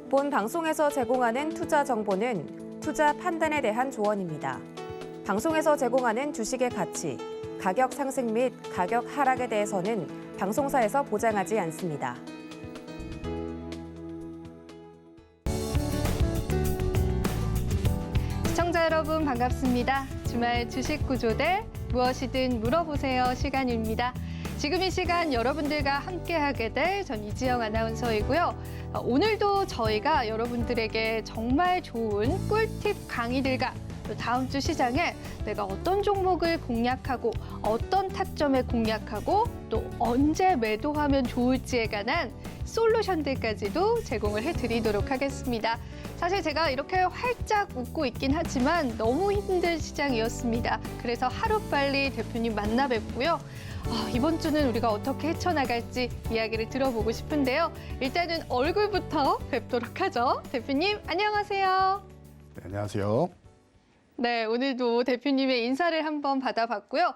본 방송에서 제공하는 투자 정보는 투자 판단에 대한 조언입니다. 방송에서 제공하는 주식의 가치, 가격 상승 및 가격 하락에 대해서는 방송사에서 보장하지 않습니다. 시청자 여러분 반갑습니다. 주말 주식 구조대 무엇이든 물어보세요 시간입니다. 지금 이 시간 여러분들과 함께하게 될 전 이지영 아나운서이고요. 오늘도 저희가 여러분들에게 정말 좋은 꿀팁 강의들과 또 다음 주 시장에 내가 어떤 종목을 공략하고 어떤 타점에 공략하고 또 언제 매도하면 좋을지에 관한 솔루션들까지도 제공을 해드리도록 하겠습니다. 사실 제가 이렇게 활짝 웃고 있긴 하지만 너무 힘든 시장이었습니다. 그래서 하루빨리 대표님 만나 뵙고요. 이번 주는 우리가 어떻게 헤쳐나갈지 이야기를 들어보고 싶은데요. 일단은 얼굴부터 뵙도록 하죠. 대표님 안녕하세요. 네, 안녕하세요. 네, 오늘도 대표님의 인사를 한번 받아봤고요.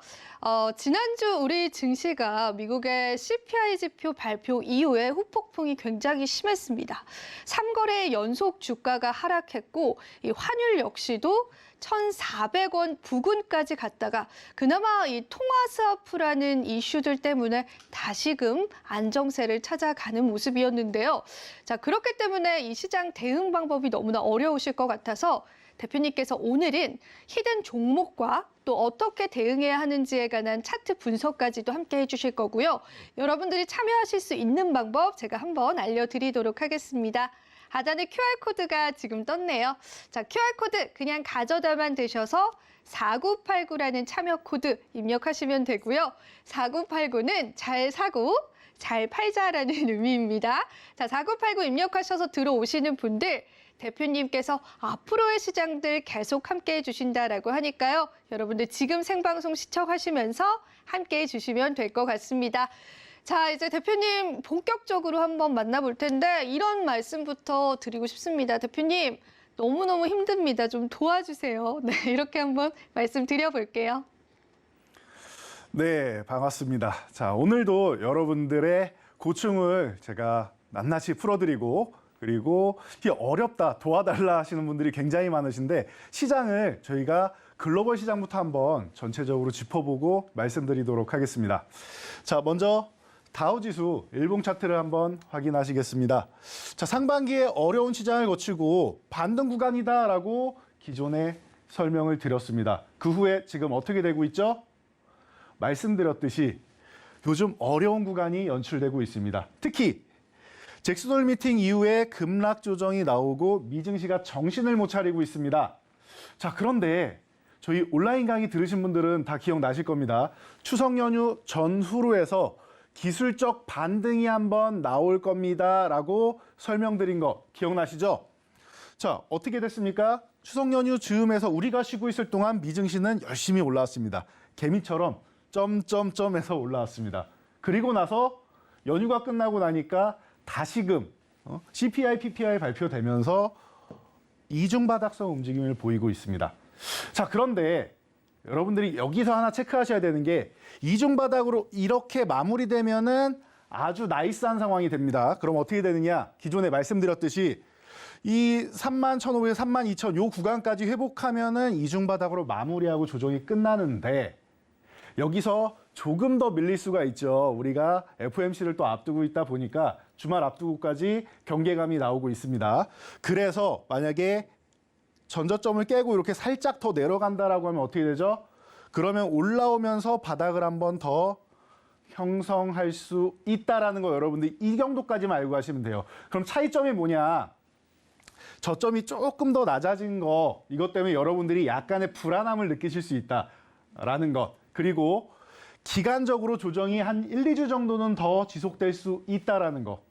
지난주 우리 증시가 미국의 CPI 지표 발표 이후에 후폭풍이 굉장히 심했습니다. 3거래 연속 주가가 하락했고 이 환율 역시도 1,400원 부근까지 갔다가 그나마 이 통화스와프라는 이슈들 때문에 다시금 안정세를 찾아가는 모습이었는데요. 자, 그렇기 때문에 이 시장 대응 방법이 너무나 어려우실 것 같아서 대표님께서 오늘은 히든 종목과 또 어떻게 대응해야 하는지에 관한 차트 분석까지도 함께 해주실 거고요. 여러분들이 참여하실 수 있는 방법 제가 한번 알려드리도록 하겠습니다. 하단에 QR코드가 지금 떴네요. 자, QR코드 그냥 가져다만 되셔서 4989라는 참여 코드 입력하시면 되고요. 4989는 잘 사고 잘 팔자라는 의미입니다. 자, 4989 입력하셔서 들어오시는 분들 대표님께서 앞으로의 시장들 계속 함께해 주신다라고 하니까요. 여러분들 지금 생방송 시청하시면서 함께해 주시면 될 것 같습니다. 자, 이제 대표님 본격적으로 한번 만나볼 텐데 이런 말씀부터 드리고 싶습니다. 대표님 너무너무 힘듭니다. 좀 도와주세요. 네, 이렇게 한번 말씀드려볼게요. 네, 반갑습니다. 자, 오늘도 여러분들의 고충을 제가 낱낱이 풀어드리고 그리고 이게 어렵다, 도와달라 하시는 분들이 굉장히 많으신데 시장을 저희가 글로벌 시장부터 한번 전체적으로 짚어보고 말씀드리도록 하겠습니다. 자, 먼저 다우지수 일봉 차트를 한번 확인하시겠습니다. 자, 상반기에 어려운 시장을 거치고 반등 구간이다라고 기존에 설명을 드렸습니다. 그 후에 지금 어떻게 되고 있죠? 말씀드렸듯이 요즘 어려운 구간이 연출되고 있습니다. 특히 잭슨홀 미팅 이후에 급락 조정이 나오고 미증시가 정신을 못 차리고 있습니다. 자, 그런데 저희 온라인 강의 들으신 분들은 다 기억나실 겁니다. 추석 연휴 전후로 해서 기술적 반등이 한번 나올 겁니다 라고 설명드린 거 기억나시죠? 자, 어떻게 됐습니까? 추석 연휴 즈음에서 우리가 쉬고 있을 동안 미증시는 열심히 올라왔습니다. 개미처럼 점점점에서 올라왔습니다. 그리고 나서 연휴가 끝나고 나니까 다시금 CPI, PPI 발표되면서 이중바닥성 움직임을 보이고 있습니다. 자, 그런데 여러분들이 여기서 하나 체크하셔야 되는 게 이중바닥으로 이렇게 마무리되면은 아주 나이스한 상황이 됩니다. 그럼 어떻게 되느냐? 기존에 말씀드렸듯이 이 31,500, 32,000 요 구간까지 회복하면은 이중바닥으로 마무리하고 조정이 끝나는데 여기서 조금 더 밀릴 수가 있죠. 우리가 FOMC를 또 앞두고 있다 보니까 주말 앞두고까지 경계감이 나오고 있습니다. 그래서 만약에 전저점을 깨고 이렇게 살짝 더 내려간다라고 하면 어떻게 되죠? 그러면 올라오면서 바닥을 한번 더 형성할 수 있다라는 거 여러분들 이 정도까지만 알고 가시면 돼요. 그럼 차이점이 뭐냐? 저점이 조금 더 낮아진 거 이것 때문에 여러분들이 약간의 불안함을 느끼실 수 있다라는 것. 그리고 기간적으로 조정이 한 1, 2주 정도는 더 지속될 수 있다라는 거.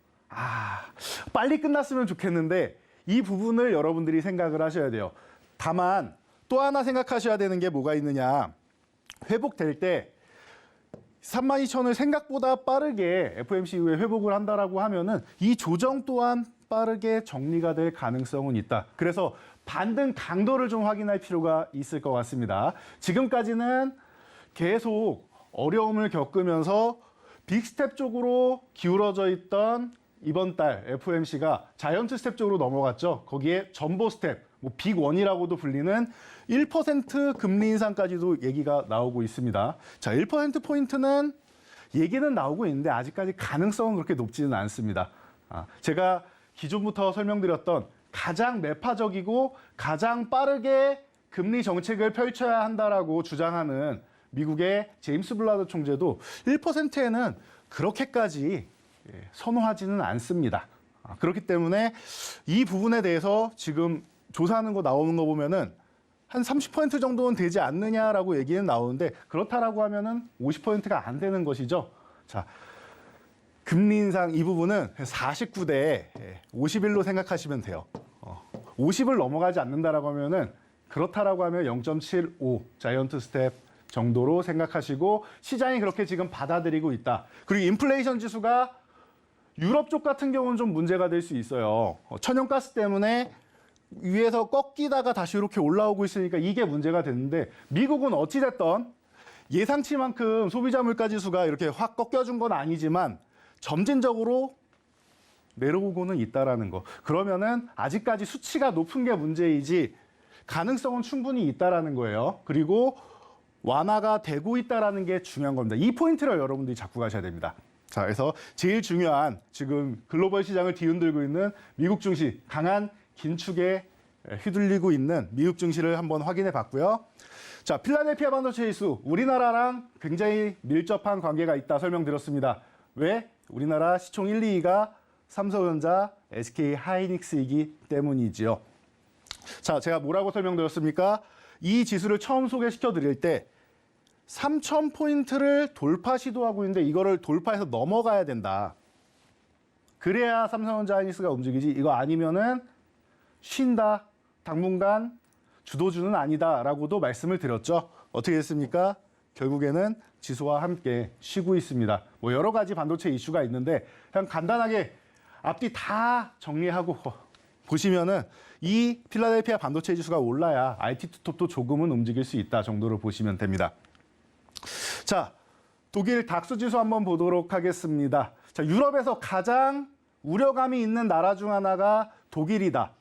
빨리 끝났으면 좋겠는데 이 부분을 여러분들이 생각을 하셔야 돼요. 다만 또 하나 생각하셔야 되는 게 뭐가 있느냐. 회복될 때 32,000을 생각보다 빠르게 FOMC 이후에 회복을 한다라고 하면은 이 조정 또한 빠르게 정리가 될 가능성은 있다. 그래서 반등 강도를 좀 확인할 필요가 있을 것 같습니다. 지금까지는 계속 어려움을 겪으면서 빅스텝 쪽으로 기울어져 있던 이번 달 FOMC가 자이언트 스텝 쪽으로 넘어갔죠. 거기에 전보 스텝, 뭐 빅1이라고도 불리는 1% 금리 인상까지도 얘기가 나오고 있습니다. 자, 1%포인트는 얘기는 나오고 있는데 아직까지 가능성은 그렇게 높지는 않습니다. 제가 기존부터 설명드렸던 가장 매파적이고 가장 빠르게 금리 정책을 펼쳐야 한다라고 주장하는 미국의 제임스 블라드 총재도 1%에는 그렇게까지 선호하지는 않습니다. 그렇기 때문에 이 부분에 대해서 지금 조사하는 거 나오는 거 보면은 한 30% 정도는 되지 않느냐라고 얘기는 나오는데 그렇다라고 하면은 50%가 안 되는 것이죠. 자, 금리 인상 이 부분은 49대 51로 생각하시면 돼요. 50을 넘어가지 않는다라고 하면은 그렇다라고 하면 0.75 자이언트 스텝 정도로 생각하시고 시장이 그렇게 지금 받아들이고 있다. 그리고 인플레이션 지수가 유럽 쪽 같은 경우는 좀 문제가 될 수 있어요. 천연가스 때문에 위에서 꺾이다가 다시 이렇게 올라오고 있으니까 이게 문제가 되는데 미국은 어찌됐던 예상치만큼 소비자 물가 지수가 이렇게 확 꺾여준 건 아니지만 점진적으로 내려오고는 있다라는 거. 그러면은 아직까지 수치가 높은 게 문제이지 가능성은 충분히 있다라는 거예요. 그리고 완화가 되고 있다라는 게 중요한 겁니다. 이 포인트를 여러분들이 잡고 가셔야 됩니다. 자, 그래서 제일 중요한 지금 글로벌 시장을 뒤흔들고 있는 미국 증시 강한 긴축에 휘둘리고 있는 미국 증시를 한번 확인해 봤고요. 자, 필라델피아 반도체 지수 우리나라랑 굉장히 밀접한 관계가 있다 설명드렸습니다. 왜? 우리나라 시총 1, 2위가 삼성전자, SK 하이닉스이기 때문이지요. 자, 제가 뭐라고 설명드렸습니까? 이 지수를 처음 소개시켜 드릴 때 3,000포인트를 돌파 시도하고 있는데 이거를 돌파해서 넘어가야 된다. 그래야 삼성전자 하이닉스가 움직이지 이거 아니면은 쉰다. 당분간 주도주는 아니다라고도 말씀을 드렸죠. 어떻게 됐습니까? 결국에는 지수와 함께 쉬고 있습니다. 뭐 여러 가지 반도체 이슈가 있는데 그냥 간단하게 앞뒤 다 정리하고 보시면은 이 필라델피아 반도체 지수가 올라야 IT 투톱도 조금은 움직일 수 있다 정도로 보시면 됩니다. 자, 독일 닥스 지수 한번 보도록 하겠습니다. 자, 유럽에서 가장 우려감이 있는 나라 중 하나가 독일이다.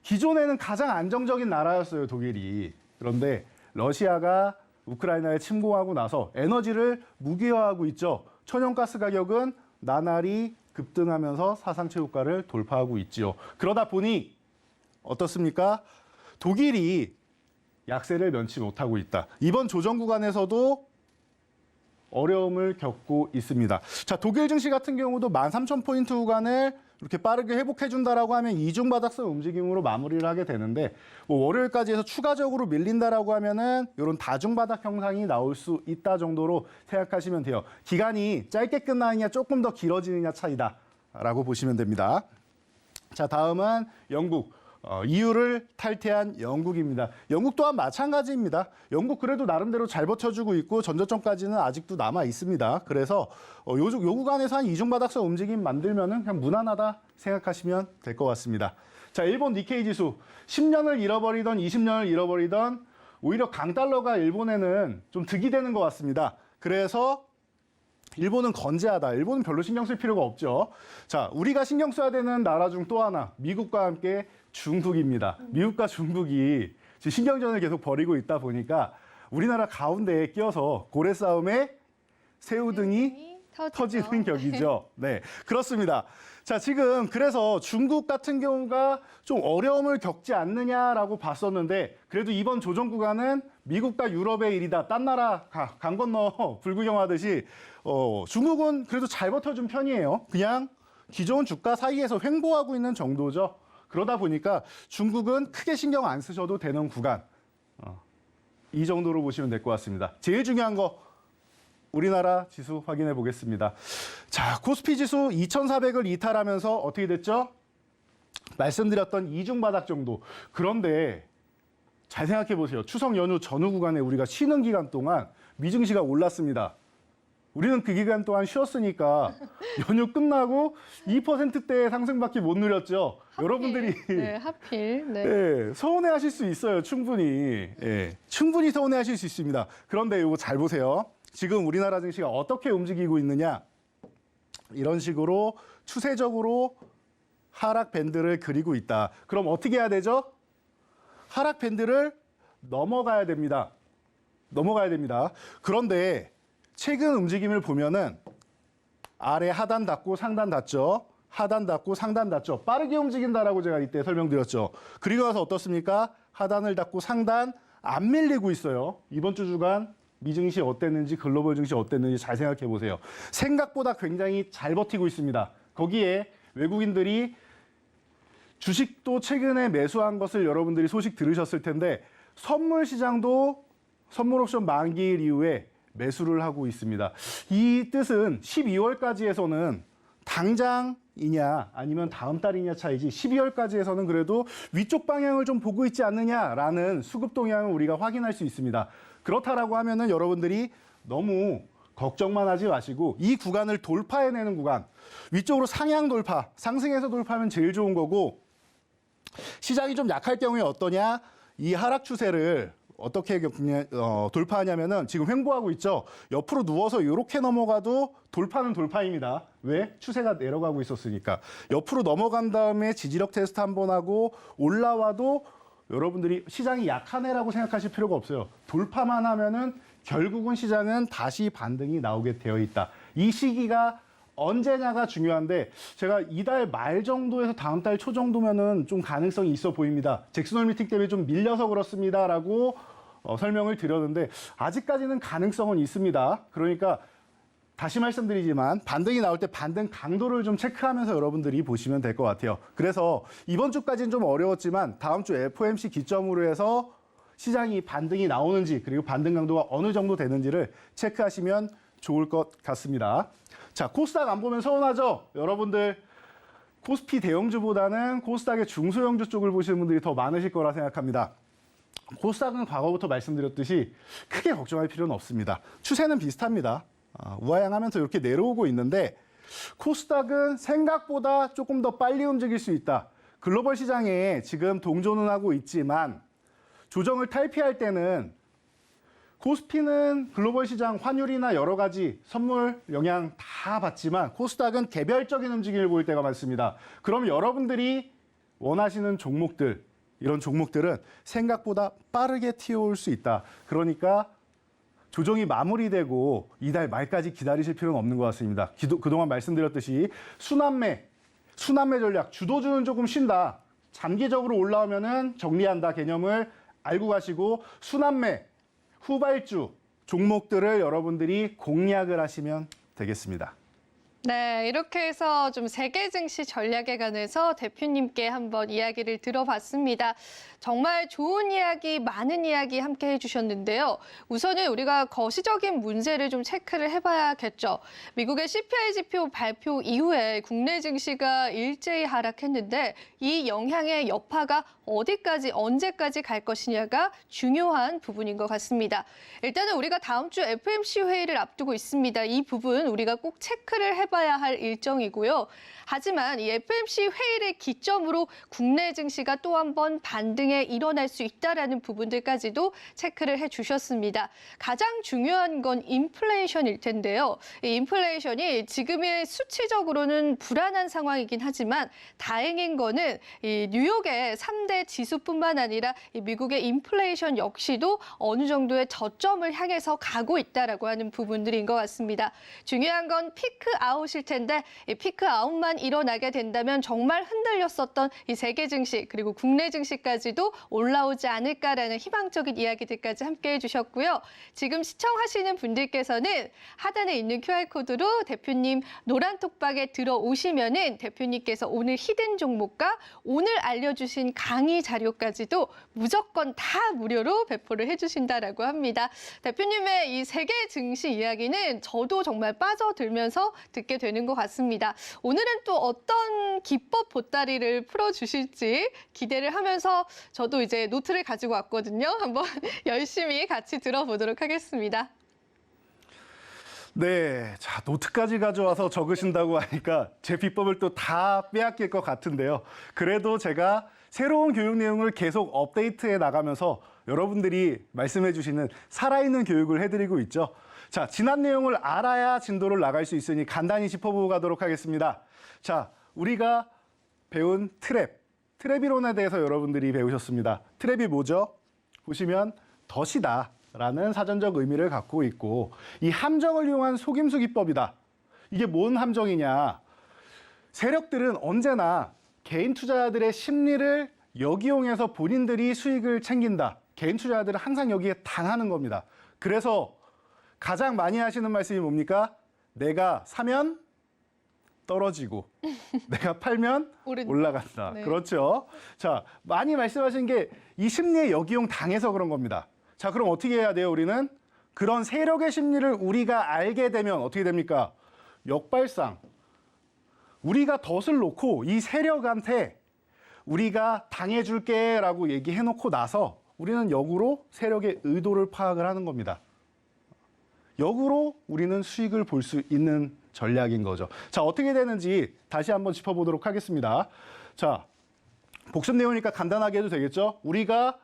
기존에는 가장 안정적인 나라였어요, 독일이. 그런데 러시아가 우크라이나에 침공하고 나서 에너지를 무기화하고 있죠. 천연가스 가격은 나날이 급등하면서 사상 최고가를 돌파하고 있지요. 그러다 보니 어떻습니까? 독일이 약세를 면치 못하고 있다. 이번 조정 구간에서도 어려움을 겪고 있습니다. 자, 독일 증시 같은 경우도 13,000포인트 구간을 이렇게 빠르게 회복해준다라고 하면 이중바닥성 움직임으로 마무리를 하게 되는데 뭐 월요일까지 해서 추가적으로 밀린다라고 하면은 이런 다중바닥 형상이 나올 수 있다 정도로 생각하시면 돼요. 기간이 짧게 끝나느냐 조금 더 길어지느냐 차이다라고 보시면 됩니다. 자, 다음은 영국. EU를 탈퇴한 영국입니다. 영국 또한 마찬가지입니다. 영국 그래도 나름대로 잘 버텨주고 있고 전저점까지는 아직도 남아 있습니다. 그래서 요 구간에서 한 이중바닥성 움직임 만들면은 그냥 무난하다 생각하시면 될 것 같습니다. 자, 일본 니케이 지수 10년을 잃어버리던 20년을 잃어버리던 오히려 강달러가 일본에는 좀 득이 되는 것 같습니다. 그래서 일본은 건재하다. 일본은 별로 신경 쓸 필요가 없죠. 자, 우리가 신경 써야 되는 나라 중 또 하나, 미국과 함께 중국입니다. 미국과 중국이 지금 신경전을 계속 벌이고 있다 보니까 우리나라 가운데에 끼어서 고래 싸움에 새우등이 터지는 격이죠. 네, 그렇습니다. 자, 지금 그래서 중국 같은 경우가 좀 어려움을 겪지 않느냐라고 봤었는데 그래도 이번 조정 구간은 미국과 유럽의 일이다. 딴 나라 강 건너 불구경하듯이 중국은 그래도 잘 버텨준 편이에요. 그냥 기존 주가 사이에서 횡보하고 있는 정도죠. 그러다 보니까 중국은 크게 신경 안 쓰셔도 되는 구간. 이 정도로 보시면 될 것 같습니다. 제일 중요한 거 우리나라 지수 확인해 보겠습니다. 자, 코스피 지수 2,400을 이탈하면서 어떻게 됐죠? 말씀드렸던 이중바닥 정도. 그런데 잘 생각해 보세요. 추석 연휴 전후 구간에 우리가 쉬는 기간 동안 미증시가 올랐습니다. 우리는 그 기간 동안 쉬었으니까 연휴 끝나고 2%대의 상승밖에 못 누렸죠. 하필, 여러분들이 네, 하필. 네. 네, 서운해하실 수 있어요. 충분히. 네, 충분히 서운해하실 수 있습니다. 그런데 이거 잘 보세요. 지금 우리나라 증시가 어떻게 움직이고 있느냐. 이런 식으로 추세적으로 하락 밴드를 그리고 있다. 그럼 어떻게 해야 되죠? 하락 밴드를 넘어가야 됩니다. 넘어가야 됩니다. 그런데 최근 움직임을 보면은 아래 하단 닫고 상단 닫죠. 하단 닫고 상단 닫죠. 빠르게 움직인다라고 제가 이때 설명드렸죠. 그리고 나서 어떻습니까? 하단을 닫고 상단 안 밀리고 있어요. 이번 주 주간 미증시 어땠는지 글로벌 증시 어땠는지 잘 생각해 보세요. 생각보다 굉장히 잘 버티고 있습니다. 거기에 외국인들이 주식도 최근에 매수한 것을 여러분들이 소식 들으셨을 텐데 선물 시장도 선물 옵션 만기일 이후에 매수를 하고 있습니다. 이 뜻은 12월까지에서는 당장이냐 아니면 다음 달이냐 차이지 12월까지에서는 그래도 위쪽 방향을 좀 보고 있지 않느냐라는 수급 동향을 우리가 확인할 수 있습니다. 그렇다라고 하면은 여러분들이 너무 걱정만 하지 마시고 이 구간을 돌파해내는 구간, 위쪽으로 상향 돌파, 상승해서 돌파하면 제일 좋은 거고 시장이 좀 약할 경우에 어떠냐? 이 하락 추세를 어떻게 돌파하냐면은 지금 횡보하고 있죠. 옆으로 누워서 이렇게 넘어가도 돌파는 돌파입니다. 왜? 추세가 내려가고 있었으니까. 옆으로 넘어간 다음에 지지력 테스트 한번 하고 올라와도 여러분들이 시장이 약하네라고 생각하실 필요가 없어요. 돌파만 하면은 결국은 시장은 다시 반등이 나오게 되어 있다. 이 시기가 언제냐가 중요한데 제가 이달 말 정도에서 다음 달 초 정도면은 좀 가능성이 있어 보입니다. 잭슨홀 미팅 때문에 좀 밀려서 그렇습니다라고 설명을 드렸는데 아직까지는 가능성은 있습니다. 그러니까 다시 말씀드리지만 반등이 나올 때 반등 강도를 좀 체크하면서 여러분들이 보시면 될 것 같아요. 그래서 이번 주까지는 좀 어려웠지만 다음 주 FOMC 기점으로 해서 시장이 반등이 나오는지 그리고 반등 강도가 어느 정도 되는지를 체크하시면 좋을 것 같습니다. 자, 코스닥 안 보면 서운하죠? 여러분들 코스피 대형주보다는 코스닥의 중소형주 쪽을 보시는 분들이 더 많으실 거라 생각합니다. 코스닥은 과거부터 말씀드렸듯이 크게 걱정할 필요는 없습니다. 추세는 비슷합니다. 우하향하면서 이렇게 내려오고 있는데 코스닥은 생각보다 조금 더 빨리 움직일 수 있다. 글로벌 시장에 지금 동조는 하고 있지만 조정을 탈피할 때는 코스피는 글로벌 시장 환율이나 여러 가지 선물 영향 다 받지만 코스닥은 개별적인 움직임을 보일 때가 많습니다. 그럼 여러분들이 원하시는 종목들, 이런 종목들은 생각보다 빠르게 튀어올 수 있다. 그러니까 조정이 마무리되고 이달 말까지 기다리실 필요는 없는 것 같습니다. 그동안 말씀드렸듯이 순환매 전략, 주도주는 조금 쉰다. 장기적으로 올라오면은 정리한다 개념을 알고 가시고 순환매, 후발주 종목들을 여러분들이 공략을 하시면 되겠습니다. 네, 이렇게 해서 좀 세계 증시 전략에 관해서 대표님께 한번 이야기를 들어봤습니다. 정말 좋은 이야기, 많은 이야기 함께 해주셨는데요. 우선은 우리가 거시적인 문제를 좀 체크를 해봐야겠죠. 미국의 CPI 지표 발표 이후에 국내 증시가 일제히 하락했는데 이 영향의 여파가 어디까지, 언제까지 갈 것이냐가 중요한 부분인 것 같습니다. 일단은 우리가 다음 주 FOMC 회의를 앞두고 있습니다. 이 부분 우리가 꼭 체크를 해봐야 할 일정이고요. 하지만 이 FOMC 회의를 기점으로 국내 증시가 또 한 번 반등에 일어날 수 있다라는 부분들까지도 체크를 해주셨습니다. 가장 중요한 건 인플레이션일 텐데요. 이 인플레이션이 지금의 수치적으로는 불안한 상황이긴 하지만 다행인 거는 이 뉴욕의 3대 지수뿐만 아니라 이 미국의 인플레이션 역시도 어느 정도의 저점을 향해서 가고 있다라고 하는 부분들인 것 같습니다. 중요한 건 피크 아웃일 텐데 이 피크 아웃만 일어나게 된다면 정말 흔들렸었던 이 세계 증시 그리고 국내 증시까지도 올라오지 않을까라는 희망적인 이야기들까지 함께 해주셨고요. 지금 시청하시는 분들께서는 하단에 있는 QR코드로 대표님 노란톡방에 들어오시면은 대표님께서 오늘 히든 종목과 오늘 알려주신 강의 자료까지도 무조건 다 무료로 배포를 해주신다라고 합니다. 대표님의 이 세계 증시 이야기는 저도 정말 빠져들면서 듣게 되는 것 같습니다. 오늘은 또 어떤 기법 보따리를 풀어주실지 기대를 하면서 저도 이제 노트를 가지고 왔거든요. 한번 열심히 같이 들어보도록 하겠습니다. 네, 자 노트까지 가져와서 적으신다고 하니까 제 비법을 또 다 빼앗길 것 같은데요. 그래도 제가 새로운 교육 내용을 계속 업데이트해 나가면서 여러분들이 말씀해 주시는 살아있는 교육을 해드리고 있죠. 자, 지난 내용을 알아야 진도를 나갈 수 있으니 간단히 짚어보고 가도록 하겠습니다. 자, 우리가 배운 트랩 이론에 대해서 여러분들이 배우셨습니다. 트랩이 뭐죠? 보시면 덫이다라는 사전적 의미를 갖고 있고 이 함정을 이용한 속임수 기법이다. 이게 뭔 함정이냐? 세력들은 언제나 개인 투자자들의 심리를 역이용해서 본인들이 수익을 챙긴다. 개인 투자자들은 항상 여기에 당하는 겁니다. 그래서 가장 많이 하시는 말씀이 뭡니까? 내가 사면 떨어지고 내가 팔면 올라간다. 네. 그렇죠. 자, 많이 말씀하신 게 이 심리에 역이용 당해서 그런 겁니다. 자, 그럼 어떻게 해야 돼요, 우리는? 그런 세력의 심리를 우리가 알게 되면 어떻게 됩니까? 역발상. 우리가 덫을 놓고 이 세력한테 우리가 당해줄게 라고 얘기해놓고 나서 우리는 역으로 세력의 의도를 파악을 하는 겁니다. 역으로 우리는 수익을 볼 수 있는 전략인 거죠. 자, 어떻게 되는지 다시 한번 짚어보도록 하겠습니다. 자, 복습 내용이니까 간단하게 해도 되겠죠? 우리가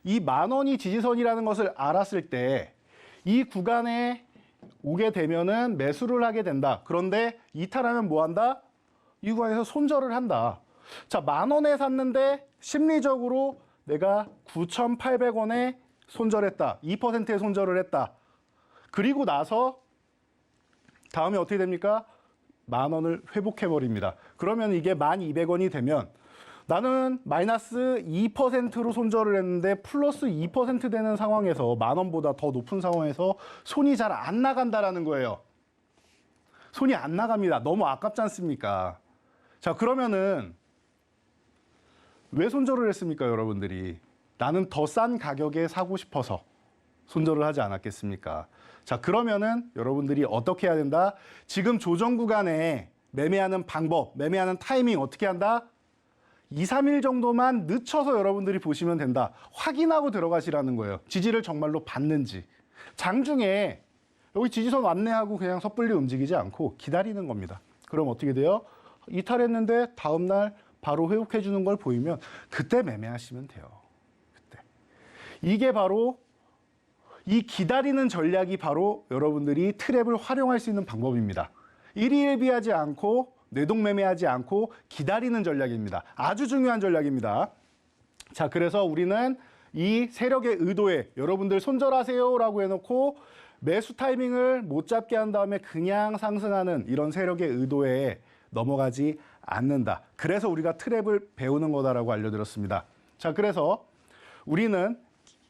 이 10,000원이 지지선이라는 것을 알았을 때 이 구간에 오게 되면은 매수를 하게 된다. 그런데 이탈하면 뭐 한다? 이 구간에서 손절을 한다. 자, 10,000원에 샀는데 심리적으로 내가 9,800원에 손절했다. 2%의 손절을 했다. 그리고 나서 다음에 어떻게 됩니까? 10,000원을 회복해버립니다. 그러면 이게 1,200원이 되면 나는 마이너스 2%로 손절을 했는데 플러스 2% 되는 상황에서 10,000원보다 더 높은 상황에서 손이 잘 안 나간다라는 거예요. 손이 안 나갑니다. 너무 아깝지 않습니까? 자, 그러면은 왜 손절을 했습니까, 여러분들이? 나는 더 싼 가격에 사고 싶어서 손절을 하지 않았겠습니까? 자, 그러면은 여러분들이 어떻게 해야 된다? 지금 조정 구간에 매매하는 방법, 매매하는 타이밍 어떻게 한다? 2, 3일 정도만 늦춰서 여러분들이 보시면 된다. 확인하고 들어가시라는 거예요. 지지를 정말로 받는지. 장중에 여기 지지선 왔네 하고 그냥 섣불리 움직이지 않고 기다리는 겁니다. 그럼 어떻게 돼요? 이탈했는데 다음날 바로 회복해 주는 걸 보이면 그때 매매하시면 돼요. 그때. 이게 바로 이 기다리는 전략이 바로 여러분들이 트랩을 활용할 수 있는 방법입니다. 일희일비하지 않고 뇌동매매하지 않고 기다리는 전략입니다. 아주 중요한 전략입니다. 자, 그래서 우리는 이 세력의 의도에 여러분들 손절하세요라고 해놓고 매수 타이밍을 못 잡게 한 다음에 그냥 상승하는 이런 세력의 의도에 넘어가지 않는다. 그래서 우리가 트랩을 배우는 거다라고 알려드렸습니다. 자, 그래서 우리는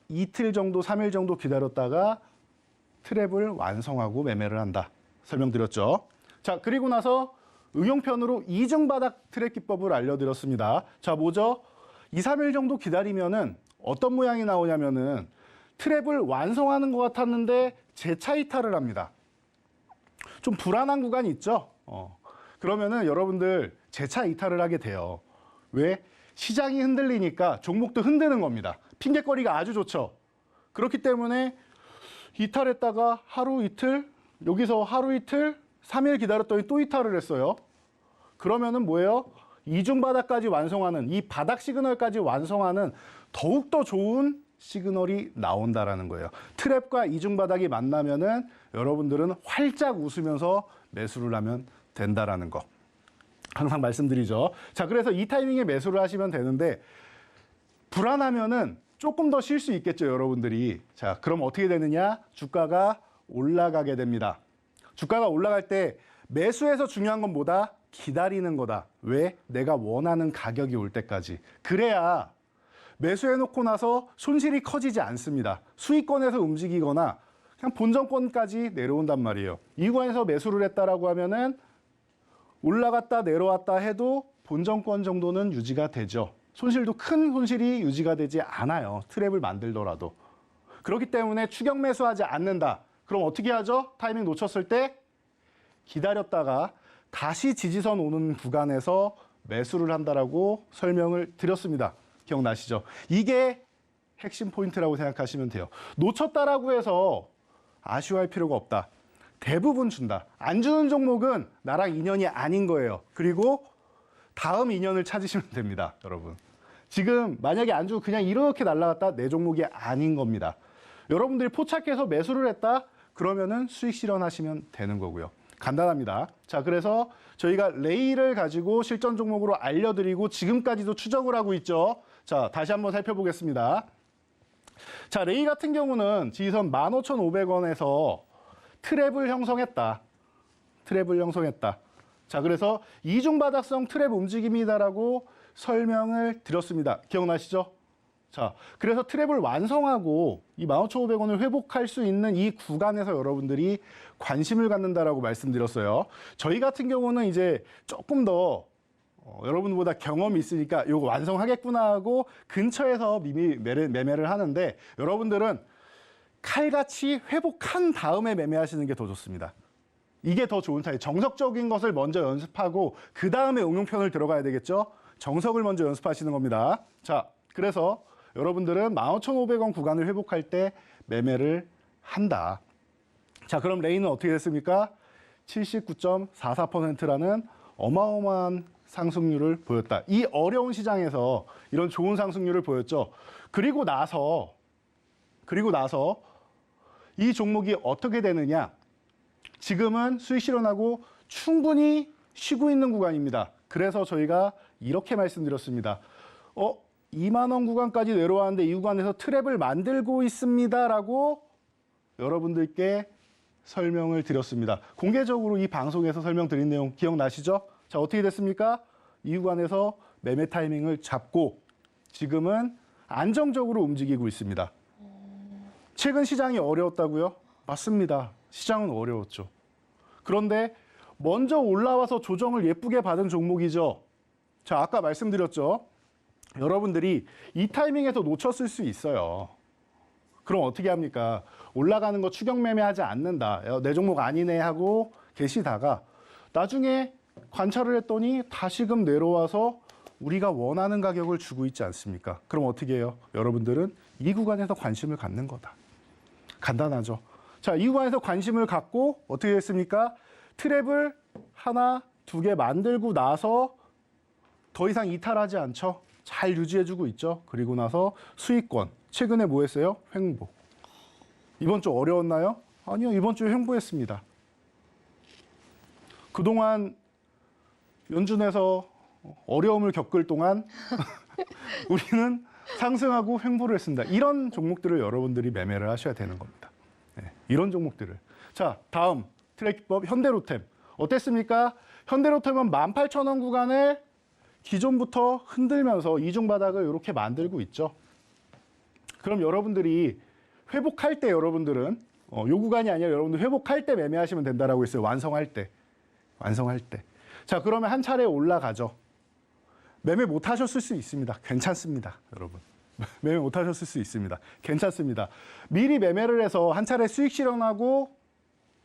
이틀 정도, 3일 정도 기다렸다가 트랩을 완성하고 매매를 한다. 설명드렸죠. 자, 그리고 나서 응용편으로 이중바닥 트랩 기법을 알려드렸습니다. 자, 뭐죠? 2, 3일 정도 기다리면은 어떤 모양이 나오냐면은 트랩을 완성하는 것 같았는데 재차 이탈을 합니다. 좀 불안한 구간이 있죠? 그러면은 여러분들 재차 이탈을 하게 돼요. 왜? 시장이 흔들리니까 종목도 흔드는 겁니다. 핑계거리가 아주 좋죠. 그렇기 때문에 이탈했다가 하루 이틀, 여기서 하루 이틀, 3일 기다렸더니 또 이탈을 했어요. 그러면은 뭐예요? 이중바닥까지 완성하는, 이 바닥 시그널까지 완성하는 더욱더 좋은 시그널이 나온다라는 거예요. 트랩과 이중바닥이 만나면은 여러분들은 활짝 웃으면서 매수를 하면 된다라는 거. 항상 말씀드리죠. 자, 그래서 이 타이밍에 매수를 하시면 되는데 불안하면은 조금 더 쉴 수 있겠죠, 여러분들이. 자, 그럼 어떻게 되느냐? 주가가 올라가게 됩니다. 주가가 올라갈 때 매수에서 중요한 건 뭐다? 기다리는 거다. 왜? 내가 원하는 가격이 올 때까지. 그래야 매수해놓고 나서 손실이 커지지 않습니다. 수익권에서 움직이거나 그냥 본전권까지 내려온단 말이에요. 이 구간에서 매수를 했다라고 하면은 올라갔다 내려왔다 해도 본전권 정도는 유지가 되죠. 손실도 큰 손실이 유지가 되지 않아요. 트랩을 만들더라도. 그렇기 때문에 추격 매수하지 않는다. 그럼 어떻게 하죠? 타이밍 놓쳤을 때 기다렸다가 다시 지지선 오는 구간에서 매수를 한다라고 설명을 드렸습니다. 기억나시죠? 이게 핵심 포인트라고 생각하시면 돼요. 놓쳤다라고 해서 아쉬워할 필요가 없다. 대부분 준다. 안 주는 종목은 나랑 인연이 아닌 거예요. 그리고 다음 인연을 찾으시면 됩니다, 여러분. 지금 만약에 안 주고 그냥 이렇게 날아갔다 내 종목이 아닌 겁니다. 여러분들이 포착해서 매수를 했다? 그러면은 수익 실현하시면 되는 거고요. 간단합니다. 자, 그래서 저희가 레이를 가지고 실전 종목으로 알려드리고 지금까지도 추적을 하고 있죠. 자, 다시 한번 살펴보겠습니다. 자, 레이 같은 경우는 지지선 15,500원에서 트랩을 형성했다. 트랩을 형성했다. 자, 그래서 이중바닥성 트랩 움직임이다라고 설명을 드렸습니다. 기억나시죠? 자, 그래서 트랩을 완성하고 이 15,500원을 회복할 수 있는 이 구간에서 여러분들이 관심을 갖는다라고 말씀드렸어요. 저희 같은 경우는 이제 조금 더 여러분보다 경험이 있으니까 이거 완성하겠구나 하고 근처에서 매매를 하는데 여러분들은 칼같이 회복한 다음에 매매하시는 게 더 좋습니다. 이게 더 좋은 타입. 정석적인 것을 먼저 연습하고 그 다음에 응용편을 들어가야 되겠죠. 정석을 먼저 연습하시는 겁니다. 자, 그래서 여러분들은 15,500원 구간을 회복할 때 매매를 한다. 자, 그럼 레이는 어떻게 됐습니까? 79.44%라는 어마어마한 상승률을 보였다. 이 어려운 시장에서 이런 좋은 상승률을 보였죠. 그리고 나서 이 종목이 어떻게 되느냐? 지금은 수익 실현하고 충분히 쉬고 있는 구간입니다. 그래서 저희가 이렇게 말씀드렸습니다. 2만 원 구간까지 내려왔는데 이 구간에서 트랩을 만들고 있습니다라고 여러분들께 설명을 드렸습니다. 공개적으로 이 방송에서 설명드린 내용 기억나시죠? 자, 어떻게 됐습니까? 이 구간에서 매매 타이밍을 잡고 지금은 안정적으로 움직이고 있습니다. 최근 시장이 어려웠다고요? 맞습니다. 시장은 어려웠죠. 그런데 먼저 올라와서 조정을 예쁘게 받은 종목이죠. 자, 아까 말씀드렸죠. 여러분들이 이 타이밍에서 놓쳤을 수 있어요. 그럼 어떻게 합니까? 올라가는 거 추격 매매하지 않는다. 내 종목 아니네 하고 계시다가 나중에 관찰을 했더니 다시금 내려와서 우리가 원하는 가격을 주고 있지 않습니까? 그럼 어떻게 해요? 여러분들은 이 구간에서 관심을 갖는 거다. 간단하죠. 자, 이 구간에서 관심을 갖고 어떻게 했습니까? 트랩을 하나, 두 개 만들고 나서 더 이상 이탈하지 않죠. 잘 유지해주고 있죠. 그리고 나서 수익권. 최근에 뭐 했어요? 횡보. 이번 주 어려웠나요? 아니요. 이번 주에 횡보했습니다. 그동안 연준에서 어려움을 겪을 동안 우리는 상승하고 횡보를 했습니다. 이런 종목들을 여러분들이 매매를 하셔야 되는 겁니다. 네, 이런 종목들을. 자, 다음 트랙기법 현대로템. 어땠습니까? 현대로템은 18,000원 구간을 기존부터 흔들면서 이중바닥을 이렇게 만들고 있죠. 그럼 여러분들이 회복할 때 여러분들은 요 구간이 아니라 여러분들 회복할 때 매매하시면 된다라고 했어요. 완성할 때. 자, 그러면 한 차례 올라가죠. 매매 못 하셨을 수 있습니다. 괜찮습니다, 여러분. 매매 못 하셨을 수 있습니다. 괜찮습니다. 미리 매매를 해서 한 차례 수익 실현하고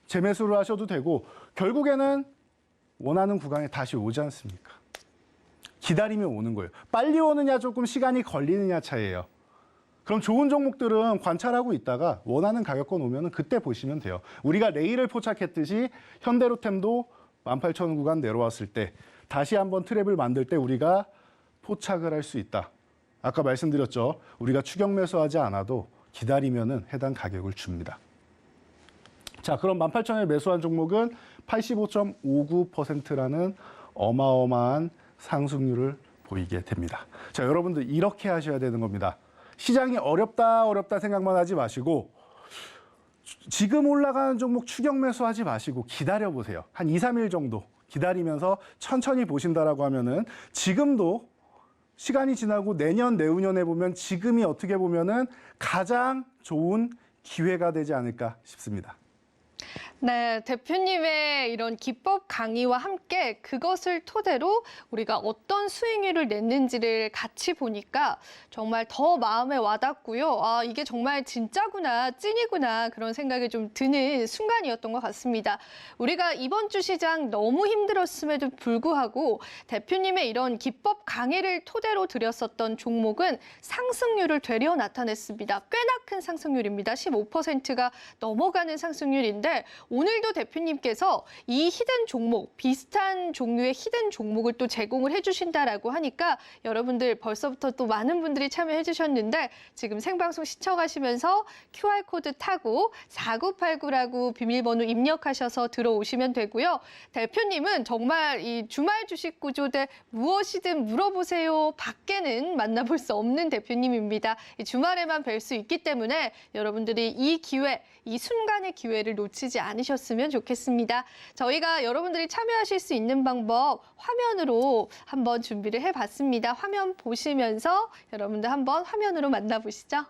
재매수를 하셔도 되고 결국에는 원하는 구간에 다시 오지 않습니까? 기다리면 오는 거예요. 빨리 오느냐 조금 시간이 걸리느냐 차이예요. 그럼 좋은 종목들은 관찰하고 있다가 원하는 가격권 오면 그때 보시면 돼요. 우리가 레이를 포착했듯이 현대로템도 18,000원 구간 내려왔을 때 다시 한번 트랩을 만들 때 우리가 포착을 할 수 있다. 아까 말씀드렸죠. 우리가 추격 매수하지 않아도 기다리면은 해당 가격을 줍니다. 자, 그럼 18,000원에 매수한 종목은 85.59%라는 어마어마한 상승률을 보이게 됩니다. 자, 여러분들 이렇게 하셔야 되는 겁니다. 시장이 어렵다 생각만 하지 마시고 지금 올라가는 종목 추격 매수하지 마시고 기다려보세요. 한 2, 3일 정도 기다리면서 천천히 보신다라고 하면은 지금도 시간이 지나고 내년, 내후년에 보면 지금이 어떻게 보면은 가장 좋은 기회가 되지 않을까 싶습니다. 네, 대표님의 이런 기법 강의와 함께 그것을 토대로 우리가 어떤 수익률을 냈는지를 같이 보니까 정말 더 마음에 와닿고요. 아, 이게 정말 진짜구나, 찐이구나 그런 생각이 좀 드는 순간이었던 것 같습니다. 우리가 이번 주 시장 너무 힘들었음에도 불구하고 대표님의 이런 기법 강의를 토대로 드렸었던 종목은 상승률을 되려 나타냈습니다. 꽤나 큰 상승률입니다. 15%가 넘어가는 상승률인데 오늘도 대표님께서 이 히든 종목, 비슷한 종류의 히든 종목을 또 제공을 해주신다라고 하니까 여러분들 벌써부터 또 많은 분들이 참여해 주셨는데 지금 생방송 시청하시면서 QR코드 타고 4989라고 비밀번호 입력하셔서 들어오시면 되고요. 대표님은 정말 이 주말 주식 구조대 무엇이든 물어보세요. 밖에는 만나볼 수 없는 대표님입니다. 이 주말에만 뵐 수 있기 때문에 여러분들이 이 기회, 이 순간의 기회를 놓치지 않으셨으면 좋겠습니다. 저희가 여러분들이 참여하실 수 있는 방법 화면으로 한번 준비를 해봤습니다. 화면 보시면서 여러분들 한번 화면으로 만나보시죠.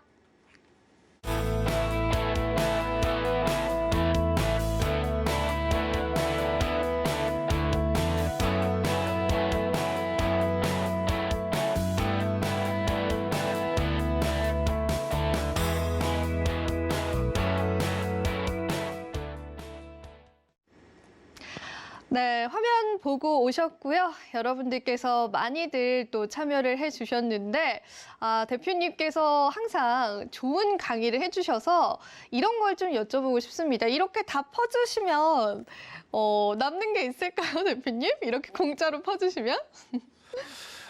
네, 화면 보고 오셨고요. 여러분들께서 많이들 또 참여를 해주셨는데 대표님께서 항상 좋은 강의를 해주셔서 이런 걸 좀 여쭤보고 싶습니다. 이렇게 다 퍼주시면 남는 게 있을까요, 대표님? 이렇게 공짜로 퍼주시면?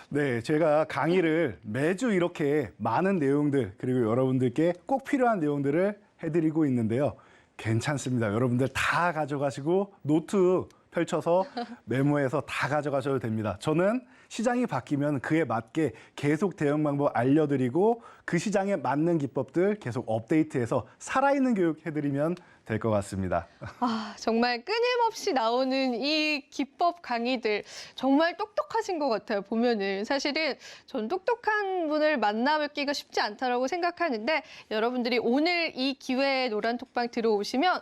네, 제가 강의를 매주 이렇게 많은 내용들 그리고 여러분들께 꼭 필요한 내용들을 해드리고 있는데요. 괜찮습니다. 여러분들 다 가져가시고 노트 펼쳐서 메모해서 다 가져가셔도 됩니다. 저는 시장이 바뀌면 그에 맞게 계속 대응 방법 알려드리고 그 시장에 맞는 기법들 계속 업데이트해서 살아있는 교육 해드리면 될 것 같습니다. 정말 끊임없이 나오는 이 기법 강의들 정말 똑똑하신 것 같아요. 보면은 사실은 전 똑똑한 분을 만나뵙기가 쉽지 않다라고 생각하는데 여러분들이 오늘 이 기회에 노란톡방 들어오시면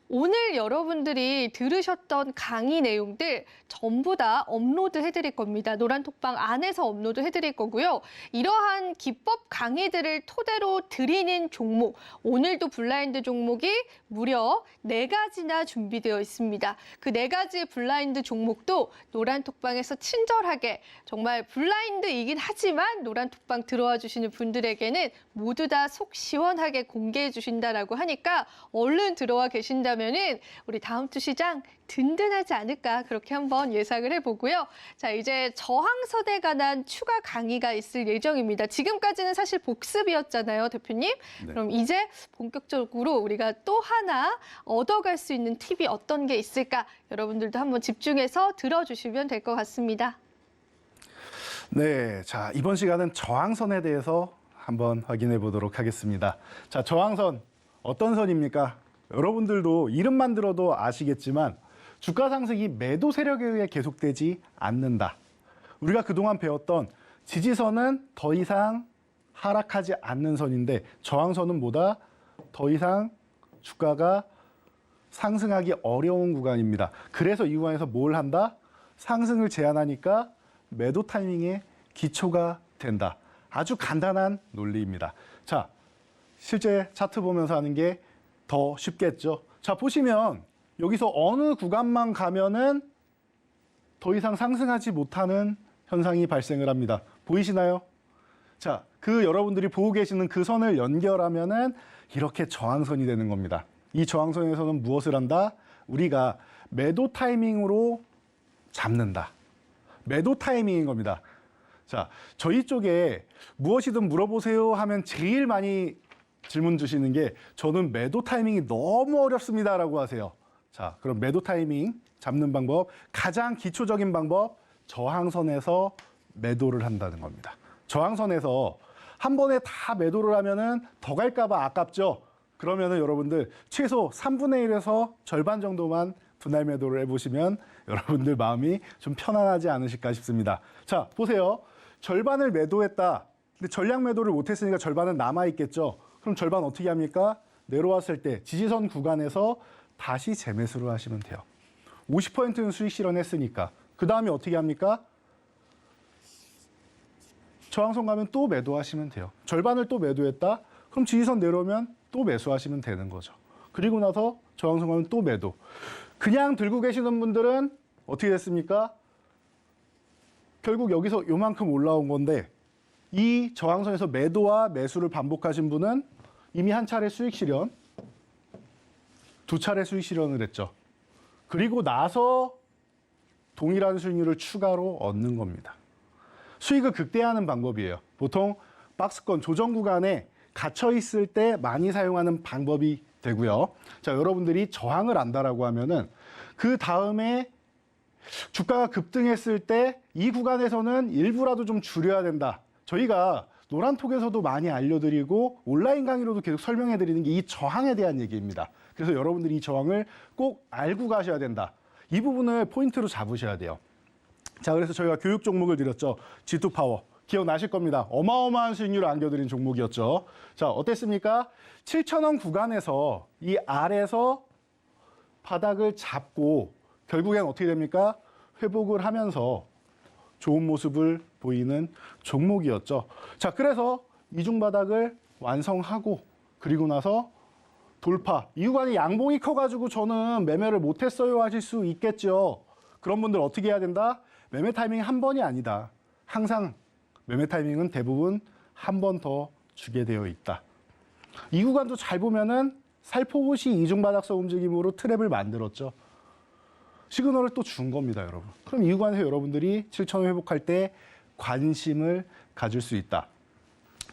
오늘 여러분들이 들으셨던 강의 내용들 전부 다 업로드 해드릴 겁니다. 노란톡방 안에서 업로드 해드릴 거고요. 이러한 기법 강의들을 토대로 드리는 종목, 오늘도 블라인드 종목이 무려 4가지나 준비되어 있습니다. 그 4가지의 블라인드 종목도 노란톡방에서 친절하게 정말 블라인드이긴 하지만 노란톡방 들어와 주시는 분들에게는 모두 다 속 시원하게 공개해 주신다라고 하니까 얼른 들어와 계신다면은 우리 다음 주 시장 든든하지 않을까 그렇게 한번 예상을 해보고요. 자, 이제 저항선에 관한 추가 강의가 있을 예정입니다. 지금까지는 사실 복습이었잖아요, 대표님. 네. 그럼 이제 본격적으로 우리가 또 하나 얻어갈 수 있는 팁이 어떤 게 있을까? 여러분들도 한번 집중해서 들어주시면 될 것 같습니다. 네, 자 이번 시간은 저항선에 대해서 한번 확인해 보도록 하겠습니다. 자, 저항선 어떤 선입니까? 여러분들도 이름만 들어도 아시겠지만 주가 상승이 매도 세력에 의해 계속되지 않는다. 우리가 그동안 배웠던 지지선은 더 이상 하락하지 않는 선인데 저항선은 뭐다? 더 이상 주가가 상승하기 어려운 구간입니다. 그래서 이 구간에서 뭘 한다? 상승을 제한하니까 매도 타이밍에 기초가 된다. 아주 간단한 논리입니다. 자, 실제 차트 보면서 하는 게 더 쉽겠죠. 자, 보시면 여기서 어느 구간만 가면은 더 이상 상승하지 못하는 현상이 발생을 합니다. 보이시나요? 자, 그 여러분들이 보고 계시는 그 선을 연결하면은 이렇게 저항선이 되는 겁니다. 이 저항선에서는 무엇을 한다? 우리가 매도 타이밍으로 잡는다. 매도 타이밍인 겁니다. 자, 저희 쪽에 무엇이든 물어보세요 하면 제일 많이 질문 주시는 게 저는 매도 타이밍이 너무 어렵습니다라고 하세요. 자, 그럼 매도 타이밍 잡는 방법, 가장 기초적인 방법, 저항선에서 매도를 한다는 겁니다. 저항선에서 한 번에 다 매도를 하면은 더 갈까 봐 아깝죠. 그러면은 여러분들 최소 3분의 1에서 절반 정도만 분할 매도를 해보시면 여러분들 마음이 좀 편안하지 않으실까 싶습니다. 자, 보세요. 절반을 매도했다. 근데 전량 매도를 못했으니까 절반은 남아있겠죠. 그럼 절반 어떻게 합니까? 내려왔을 때 지지선 구간에서 다시 재매수를 하시면 돼요. 50%는 수익 실현했으니까. 그 다음에 어떻게 합니까? 저항선 가면 또 매도하시면 돼요. 절반을 또 매도했다? 그럼 지지선 내려오면 또 매수하시면 되는 거죠. 그리고 나서 저항선 가면 또 매도. 그냥 들고 계시는 분들은 어떻게 됐습니까? 결국 여기서 요만큼 올라온 건데 이 저항선에서 매도와 매수를 반복하신 분은 이미 한 차례 수익 실현, 두 차례 수익 실현을 했죠. 그리고 나서 동일한 수익률을 추가로 얻는 겁니다. 수익을 극대화하는 방법이에요. 보통 박스권 조정 구간에 갇혀 있을 때 많이 사용하는 방법이 되고요. 자, 여러분들이 저항을 안다라고 하면은 그 다음에 주가가 급등했을 때 이 구간에서는 일부라도 좀 줄여야 된다. 저희가 노란톡에서도 많이 알려드리고 온라인 강의로도 계속 설명해드리는 게 이 저항에 대한 얘기입니다. 그래서 여러분들이 이 저항을 꼭 알고 가셔야 된다. 이 부분을 포인트로 잡으셔야 돼요. 자, 그래서 저희가 교육 종목을 드렸죠. G2파워. 기억나실 겁니다. 어마어마한 수익률을 안겨드린 종목이었죠. 자, 어땠습니까? 7,000원 구간에서 이 아래에서 바닥을 잡고 결국엔 어떻게 됩니까? 회복을 하면서 좋은 모습을 보이는 종목이었죠. 자, 그래서 이중 바닥을 완성하고 그리고 나서 돌파. 이 구간이 양봉이 커가지고 저는 매매를 못했어요 하실 수 있겠죠. 그런 분들 어떻게 해야 된다? 매매 타이밍이 한 번이 아니다. 항상 매매 타이밍은 대부분 한 번 더 주게 되어 있다. 이 구간도 잘 보면은 살포시 이중 바닥성 움직임으로 트랩을 만들었죠. 시그널을 또 준 겁니다, 여러분. 그럼 이 구간에서 여러분들이 7,000원 회복할 때 관심을 가질 수 있다.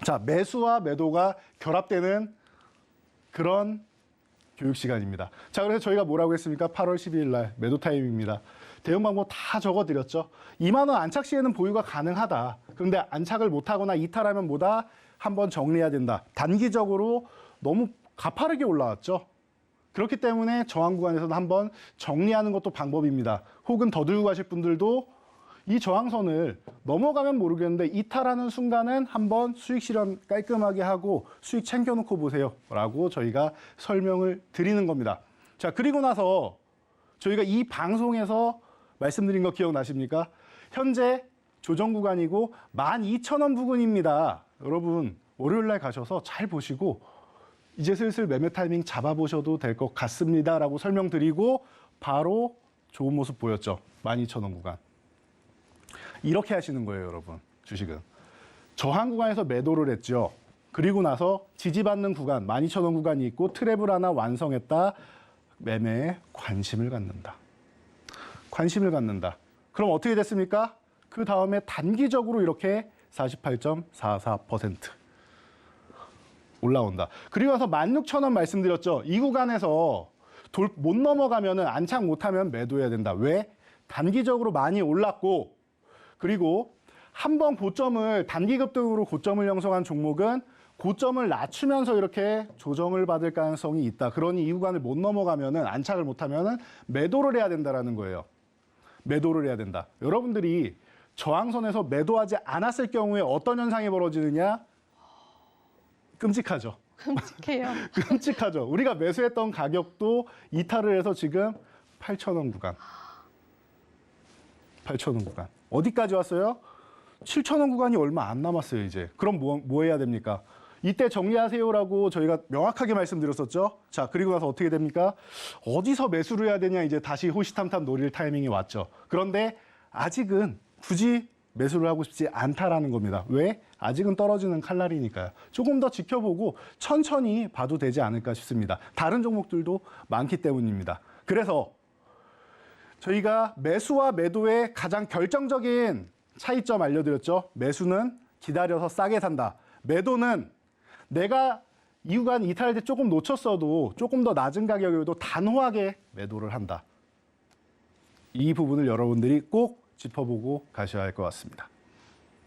자, 매수와 매도가 결합되는 그런 교육 시간입니다. 자, 그래서 저희가 뭐라고 했습니까? 8월 12일 날 매도 타임입니다. 대응 방법 다 적어드렸죠. 2만 원 안착 시에는 보유가 가능하다. 그런데 안착을 못하거나 이탈하면 뭐다? 한번 정리해야 된다. 단기적으로 너무 가파르게 올라왔죠. 그렇기 때문에 저항 구간에서는 한번 정리하는 것도 방법입니다. 혹은 더 들고 가실 분들도 이 저항선을 넘어가면 모르겠는데 이탈하는 순간은 한번 수익 실현 깔끔하게 하고 수익 챙겨놓고 보세요 라고 저희가 설명을 드리는 겁니다. 자, 그리고 나서 저희가 이 방송에서 말씀드린 거 기억나십니까? 현재 조정 구간이고 12,000원 부근입니다. 여러분 월요일 날 가셔서 잘 보시고 이제 슬슬 매매 타이밍 잡아보셔도 될 것 같습니다 라고 설명드리고 바로 좋은 모습 보였죠. 12,000원 구간. 이렇게 하시는 거예요, 여러분. 주식은. 저항 구간에서 매도를 했죠. 그리고 나서 지지받는 구간, 12,000원 구간이 있고 트랩을 하나 완성했다. 매매에 관심을 갖는다. 관심을 갖는다. 그럼 어떻게 됐습니까? 그 다음에 단기적으로 이렇게 48.44% 올라온다. 그리고 나서 16,000원 말씀드렸죠. 이 구간에서 못 넘어가면은 안착 못하면 매도해야 된다. 왜? 단기적으로 많이 올랐고 그리고 한번 고점을 단기 급등으로 고점을 형성한 종목은 고점을 낮추면서 이렇게 조정을 받을 가능성이 있다. 그러니 이 구간을 못 넘어가면은 안착을 못하면은 매도를 해야 된다라는 거예요. 매도를 해야 된다. 여러분들이 저항선에서 매도하지 않았을 경우에 어떤 현상이 벌어지느냐? 끔찍하죠. 끔찍해요. 끔찍하죠. 우리가 매수했던 가격도 이탈을 해서 지금 8,000원 구간. 8,000원 구간. 어디까지 왔어요? 7,000원 구간이 얼마 안 남았어요, 이제. 그럼 뭐 해야 됩니까? 이때 정리하세요라고 저희가 명확하게 말씀드렸었죠. 자, 그리고 나서 어떻게 됩니까? 어디서 매수를 해야 되냐, 이제 다시 호시탐탐 노릴 타이밍이 왔죠. 그런데 아직은 굳이 매수를 하고 싶지 않다라는 겁니다. 왜? 아직은 떨어지는 칼날이니까요. 조금 더 지켜보고 천천히 봐도 되지 않을까 싶습니다. 다른 종목들도 많기 때문입니다. 그래서 저희가 매수와 매도의 가장 결정적인 차이점 알려드렸죠. 매수는 기다려서 싸게 산다. 매도는 내가 이 구간 이탈할 때 조금 놓쳤어도 조금 더 낮은 가격이어도 단호하게 매도를 한다. 이 부분을 여러분들이 꼭 짚어보고 가셔야 할 것 같습니다.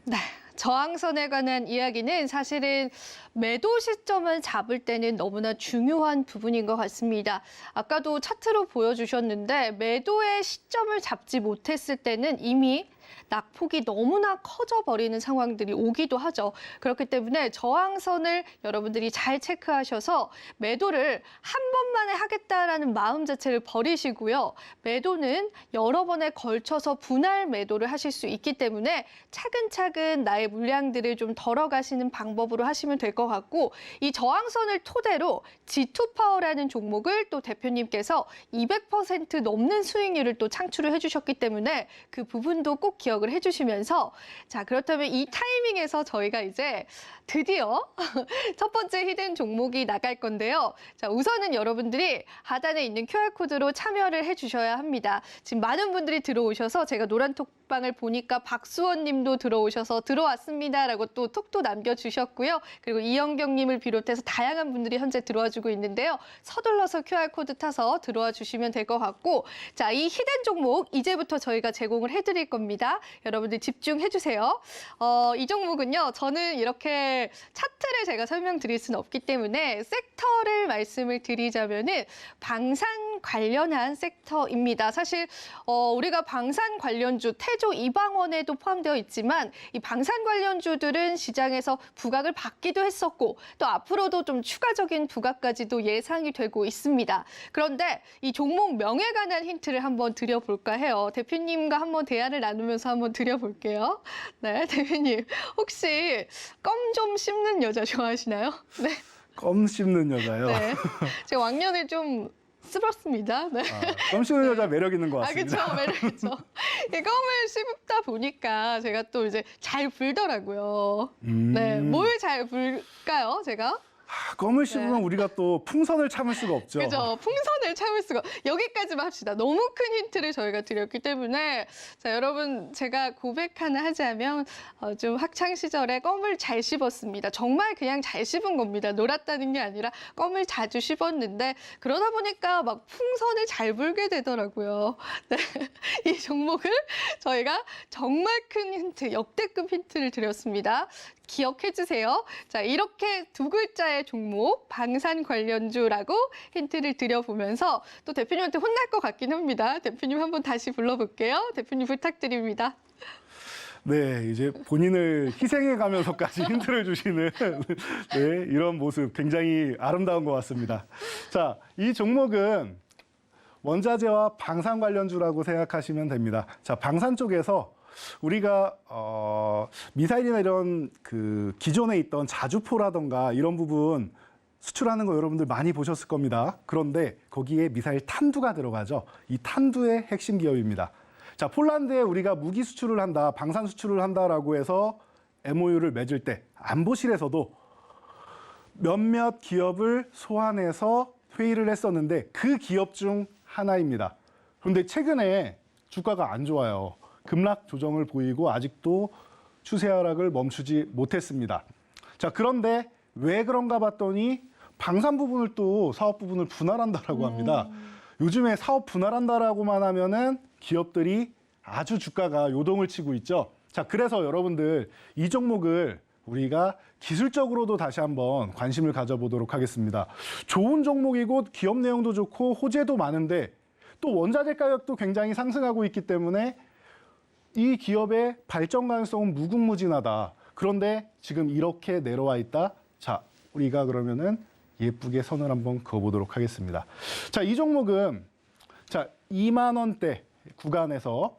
네. 저항선에 관한 이야기는 사실은 매도 시점을 잡을 때는 너무나 중요한 부분인 것 같습니다. 아까도 차트로 보여주셨는데 매도의 시점을 잡지 못했을 때는 이미 낙폭이 너무나 커져버리는 상황들이 오기도 하죠. 그렇기 때문에 저항선을 여러분들이 잘 체크하셔서 매도를 한 번만에 하겠다라는 마음 자체를 버리시고요. 매도는 여러 번에 걸쳐서 분할 매도를 하실 수 있기 때문에 차근차근 나의 물량들을 좀 덜어가시는 방법으로 하시면 될 것 같고 이 저항선을 토대로 G2파워라는 종목을 또 대표님께서 200% 넘는 수익률을 또 창출을 해주셨기 때문에 그 부분도 꼭 꼭 기억을 해주시면서 자, 그렇다면 이 타이밍에서 저희가 이제 드디어 첫 번째 히든 종목이 나갈 건데요. 자, 우선은 여러분들이 하단에 있는 QR코드로 참여를 해주셔야 합니다. 지금 많은 분들이 들어오셔서 제가 노란톡방을 보니까 박수원 님도 들어오셔서 들어왔습니다라고 또 톡도 남겨주셨고요. 그리고 이영경 님을 비롯해서 다양한 분들이 현재 들어와 주고 있는데요. 서둘러서 QR코드 타서 들어와 주시면 될 것 같고 자, 이 히든 종목 이제부터 저희가 제공을 해드릴 겁니다. 여러분들 집중해 주세요. 이 종목은요. 저는 이렇게 차트를 제가 설명드릴 수는 없기 때문에 섹터를 말씀을 드리자면은 방산 관련한 섹터입니다. 사실 우리가 방산 관련주 태조 이방원에도 포함되어 있지만 이 방산 관련주들은 시장에서 부각을 받기도 했었고 또 앞으로도 좀 추가적인 부각까지도 예상이 되고 있습니다. 그런데 이 종목 명에 관한 힌트를 한번 드려볼까 해요. 대표님과 한번 대화를 나누면서 한번 드려볼게요. 네, 대표님 혹시 껌 좀 씹는 여자 좋아하시나요? 네. 껌 씹는 여자요. 네. 제가 왕년에 좀 씹었습니다. 네. 껌 씹는 여자 매력 있는 것 같습니다. 그렇죠. 매력있죠. 이 껌을 씹다 보니까 제가 또 이제 잘 불더라고요. 네. 뭘 잘 불까요, 제가? 껌을 씹으면 우리가 또 풍선을 참을 수가 없죠. 그죠. 풍선을 참을 수가. 여기까지만 합시다. 너무 큰 힌트를 저희가 드렸기 때문에 자, 여러분 제가 고백 하나 하자면 좀 학창 시절에 껌을 잘 씹었습니다. 정말 그냥 잘 씹은 겁니다. 놀았다는 게 아니라 껌을 자주 씹었는데 그러다 보니까 막 풍선을 잘 불게 되더라고요. 네. 이 종목을 저희가 정말 큰 힌트, 역대급 힌트를 드렸습니다. 기억해 주세요. 자, 이렇게 두 글자의 종목, 방산 관련주라고 힌트를 드려보면서 또 대표님한테 혼날 것 같긴 합니다. 대표님 한번 다시 불러볼게요. 대표님 부탁드립니다. 네, 이제 본인을 희생해 가면서까지 힌트를 주시는 네, 이런 모습 굉장히 아름다운 것 같습니다. 자, 이 종목은 원자재와 방산 관련주라고 생각하시면 됩니다. 자, 방산 쪽에서 우리가 미사일이나 이런 그 기존에 있던 자주포라던가 이런 부분 수출하는 거 여러분들 많이 보셨을 겁니다. 그런데 거기에 미사일 탄두가 들어가죠. 이 탄두의 핵심 기업입니다. 자, 폴란드에 우리가 무기 수출을 한다, 방산 수출을 한다라고 해서 MOU를 맺을 때 안보실에서도 몇몇 기업을 소환해서 회의를 했었는데 그 기업 중 하나입니다. 그런데 최근에 주가가 안 좋아요. 급락 조정을 보이고 아직도 추세 하락을 멈추지 못했습니다. 자, 그런데 왜 그런가 봤더니 방산 부분을 또 사업 부분을 분할한다라고 합니다. 요즘에 사업 분할한다라고만 하면은 기업들이 아주 주가가 요동을 치고 있죠. 자, 그래서 여러분들 이 종목을 우리가 기술적으로도 다시 한번 관심을 가져보도록 하겠습니다. 좋은 종목이고 기업 내용도 좋고 호재도 많은데 또 원자재 가격도 굉장히 상승하고 있기 때문에 이 기업의 발전 가능성은 무궁무진하다. 그런데 지금 이렇게 내려와 있다. 자, 우리가 그러면은 예쁘게 선을 한번 그어보도록 하겠습니다. 자, 이 종목은 자 2만 원대 구간에서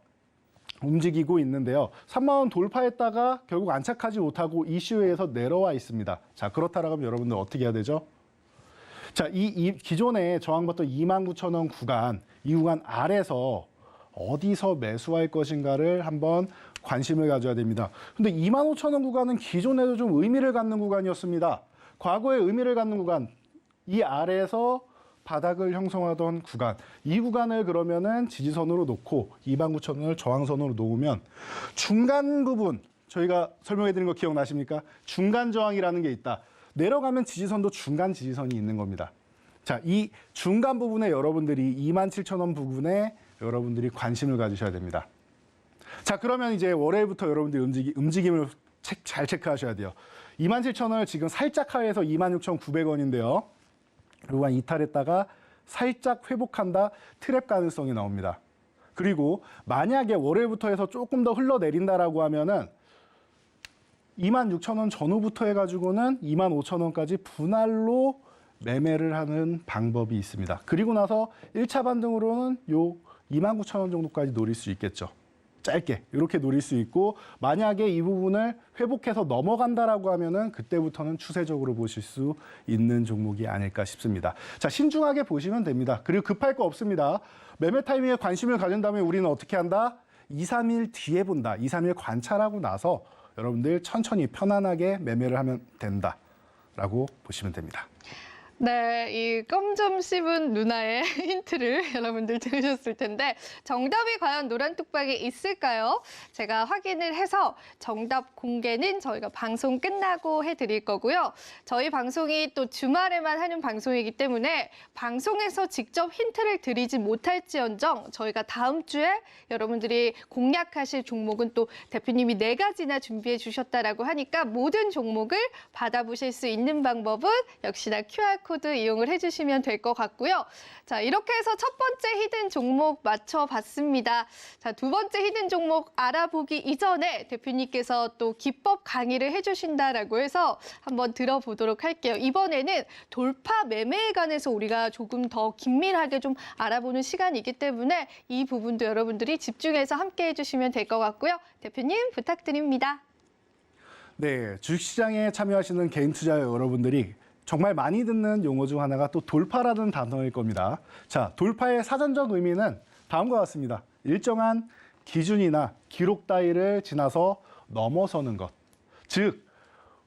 움직이고 있는데요. 3만 원 돌파했다가 결국 안착하지 못하고 이슈에서 내려와 있습니다. 자, 그렇다라면 여러분들 어떻게 해야 되죠? 자, 이 기존에 저항받던 29,000원 구간, 이 구간 아래서 어디서 매수할 것인가를 한번 관심을 가져야 됩니다. 근데 25,000원 구간은 기존에도 좀 의미를 갖는 구간이었습니다. 과거에 의미를 갖는 구간, 이 아래에서 바닥을 형성하던 구간, 이 구간을 그러면은 지지선으로 놓고 29,000원을 저항선으로 놓으면 중간 부분, 저희가 설명해 드린 거 기억나십니까? 중간 저항이라는 게 있다. 내려가면 지지선도 중간 지지선이 있는 겁니다. 자, 이 중간 부분에 여러분들이 27,000원 부분에 여러분들이 관심을 가지셔야 됩니다. 자, 그러면 이제 월요일부터 여러분들이 움직임을 잘 체크하셔야 돼요. 27,000원을 지금 살짝 하회해서 26,900원인데요. 그간 이탈했다가 살짝 회복한다, 트랩 가능성이 나옵니다. 그리고 만약에 월요일부터 해서 조금 더 흘러내린다라고 하면은 26,000원 전후부터 해가지고는 25,000원까지 분할로 매매를 하는 방법이 있습니다. 그리고 나서 1차 반등으로는 요 29,000원 정도까지 노릴 수 있겠죠. 짧게 이렇게 노릴 수 있고, 만약에 이 부분을 회복해서 넘어간다라고 하면은 그때부터는 추세적으로 보실 수 있는 종목이 아닐까 싶습니다. 자, 신중하게 보시면 됩니다. 그리고 급할 거 없습니다. 매매 타이밍에 관심을 가진다면 우리는 어떻게 한다? 2, 3일 뒤에 본다. 2, 3일 관찰하고 나서 여러분들 천천히 편안하게 매매를 하면 된다라고 보시면 됩니다. 네, 이 껌 좀 씹은 누나의 힌트를 여러분들 들으셨을 텐데 정답이 과연 노란 뚝방에 있을까요? 제가 확인을 해서 정답 공개는 저희가 방송 끝나고 해드릴 거고요. 저희 방송이 또 주말에만 하는 방송이기 때문에 방송에서 직접 힌트를 드리지 못할지언정 저희가 다음 주에 여러분들이 공략하실 종목은 또 대표님이 4가지나 준비해 주셨다라고 하니까 모든 종목을 받아보실 수 있는 방법은 역시나 QR코드 이용을 해주시면 될 것 같고요. 자, 이렇게 해서 첫 번째 히든 종목 맞춰봤습니다. 자, 두 번째 히든 종목 알아보기 이전에 대표님께서 또 기법 강의를 해주신다라고 해서 한번 들어보도록 할게요. 이번에는 돌파 매매에 관해서 우리가 조금 더 긴밀하게 좀 알아보는 시간이기 때문에 이 부분도 여러분들이 집중해서 함께 해주시면 될 것 같고요. 대표님 부탁드립니다. 네, 주식시장에 참여하시는 개인 투자 여러분들이 정말 많이 듣는 용어 중 하나가 또 돌파라는 단어일 겁니다. 자, 돌파의 사전적 의미는 다음과 같습니다. 일정한 기준이나 기록 따위를 지나서 넘어서는 것. 즉,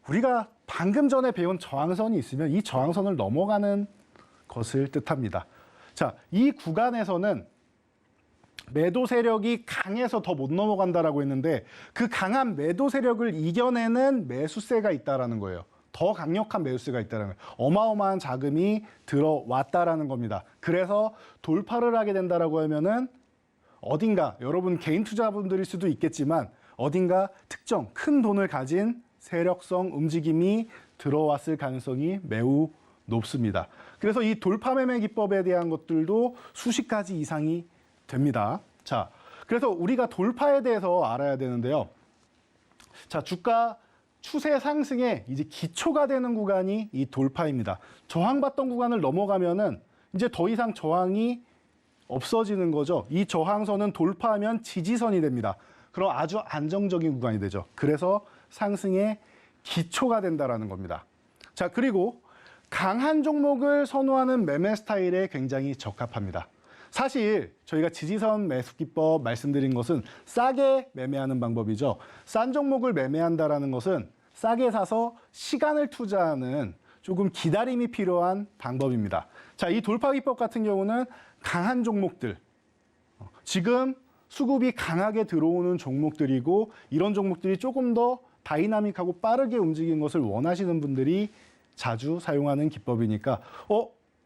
우리가 방금 전에 배운 저항선이 있으면 이 저항선을 넘어가는 것을 뜻합니다. 자, 이 구간에서는 매도 세력이 강해서 더 못 넘어간다라고 했는데 그 강한 매도 세력을 이겨내는 매수세가 있다라는 거예요. 더 강력한 매수세가 있다는 거예요. 어마어마한 자금이 들어왔다라는 겁니다. 그래서 돌파를 하게 된다라고 하면은 어딘가 여러분 개인 투자분들일 수도 있겠지만 어딘가 특정 큰 돈을 가진 세력성 움직임이 들어왔을 가능성이 매우 높습니다. 그래서 이 돌파 매매 기법에 대한 것들도 수십 가지 이상이 됩니다. 자, 그래서 우리가 돌파에 대해서 알아야 되는데요. 자, 주가 추세 상승에 이제 기초가 되는 구간이 이 돌파입니다. 저항받던 구간을 넘어가면은 이제 더 이상 저항이 없어지는 거죠. 이 저항선은 돌파하면 지지선이 됩니다. 그럼 아주 안정적인 구간이 되죠. 그래서 상승의 기초가 된다라는 겁니다. 자, 그리고 강한 종목을 선호하는 매매 스타일에 굉장히 적합합니다. 사실 저희가 지지선 매수 기법 말씀드린 것은 싸게 매매하는 방법이죠. 싼 종목을 매매한다라는 것은 싸게 사서 시간을 투자하는 조금 기다림이 필요한 방법입니다. 자, 이 돌파 기법 같은 경우는 강한 종목들, 지금 수급이 강하게 들어오는 종목들이고 이런 종목들이 조금 더 다이나믹하고 빠르게 움직이는 것을 원하시는 분들이 자주 사용하는 기법이니까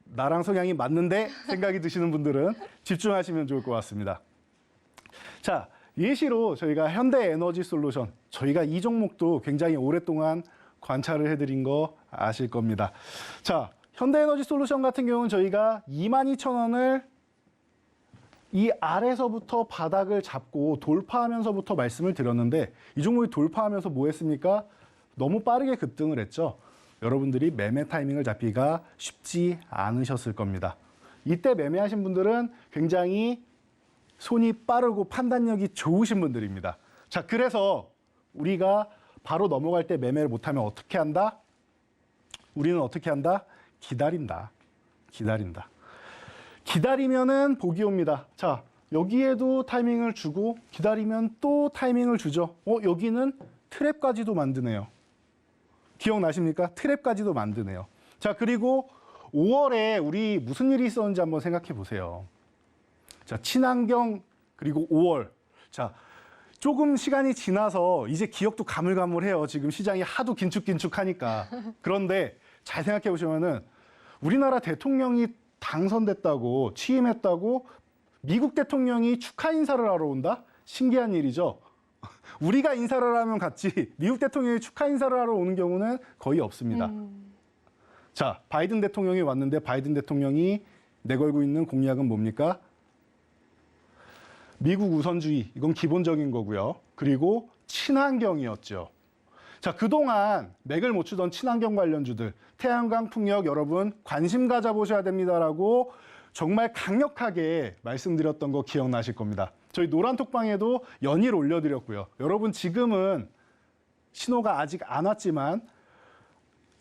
나랑 성향이 맞는데 생각이 드시는 분들은 집중하시면 좋을 것 같습니다. 자, 예시로 저희가 현대에너지솔루션, 저희가 이 종목도 굉장히 오랫동안 관찰을 해드린 거 아실 겁니다. 자, 현대에너지솔루션 같은 경우는 저희가 22,000원을 이 아래서부터 바닥을 잡고 돌파하면서부터 말씀을 드렸는데 이 종목이 돌파하면서 뭐 했습니까? 너무 빠르게 급등을 했죠. 여러분들이 매매 타이밍을 잡기가 쉽지 않으셨을 겁니다. 이때 매매하신 분들은 굉장히 손이 빠르고 판단력이 좋으신 분들입니다. 자, 그래서 우리가 바로 넘어갈 때 매매를 못하면 어떻게 한다? 우리는 어떻게 한다? 기다린다. 기다린다. 기다리면은 복이 옵니다. 자, 여기에도 타이밍을 주고 기다리면 또 타이밍을 주죠. 여기는 트랩까지도 만드네요. 기억나십니까? 트랩까지도 만드네요. 자, 그리고 5월에 우리 무슨 일이 있었는지 한번 생각해 보세요. 자, 친환경 그리고 5월. 자, 조금 시간이 지나서 이제 기억도 가물가물해요. 지금 시장이 하도 긴축하니까. 그런데 잘 생각해 보시면은 우리나라 대통령이 당선됐다고 취임했다고 미국 대통령이 축하 인사를 하러 온다? 신기한 일이죠. 우리가 인사를 하면 같이 미국 대통령이 축하 인사를 하러 오는 경우는 거의 없습니다. 자, 바이든 대통령이 왔는데 바이든 대통령이 내걸고 있는 공약은 뭡니까? 미국 우선주의, 이건 기본적인 거고요. 그리고 친환경이었죠. 자, 그동안 맥을 못 추던 친환경 관련주들, 태양광, 풍력 여러분 관심 가져보셔야 됩니다라고 정말 강력하게 말씀드렸던 거 기억나실 겁니다. 저희 노란톡방에도 연일 올려드렸고요. 여러분 지금은 신호가 아직 안 왔지만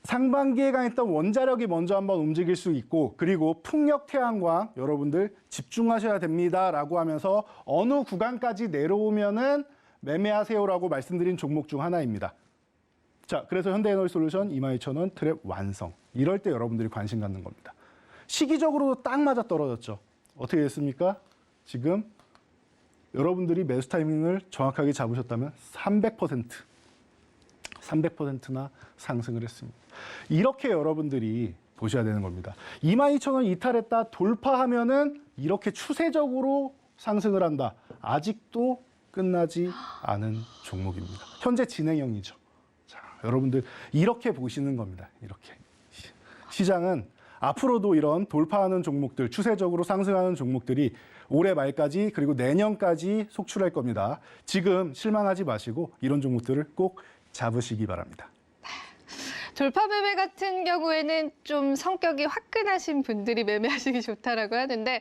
상반기에 강했던 원자력이 먼저 한번 움직일 수 있고 그리고 풍력 태양광 여러분들 집중하셔야 됩니다라고 하면서 어느 구간까지 내려오면은 매매하세요라고 말씀드린 종목 중 하나입니다. 자, 그래서 현대에너지솔루션 22,000원 트랩 완성. 이럴 때 여러분들이 관심 갖는 겁니다. 시기적으로도 딱 맞아 떨어졌죠. 어떻게 됐습니까? 지금 여러분들이 매수 타이밍을 정확하게 잡으셨다면 300%나 상승을 했습니다. 이렇게 여러분들이 보셔야 되는 겁니다. 22,000원 이탈했다 돌파하면은 이렇게 추세적으로 상승을 한다. 아직도 끝나지 않은 종목입니다. 현재 진행형이죠. 자, 여러분들 이렇게 보시는 겁니다. 이렇게. 시장은 앞으로도 이런 돌파하는 종목들, 추세적으로 상승하는 종목들이 올해 말까지 그리고 내년까지 속출할 겁니다. 지금 실망하지 마시고 이런 종목들을 꼭 잡으시기 바랍니다. 돌파 매매 같은 경우에는 좀 성격이 화끈하신 분들이 매매하시기 좋다라고 하는데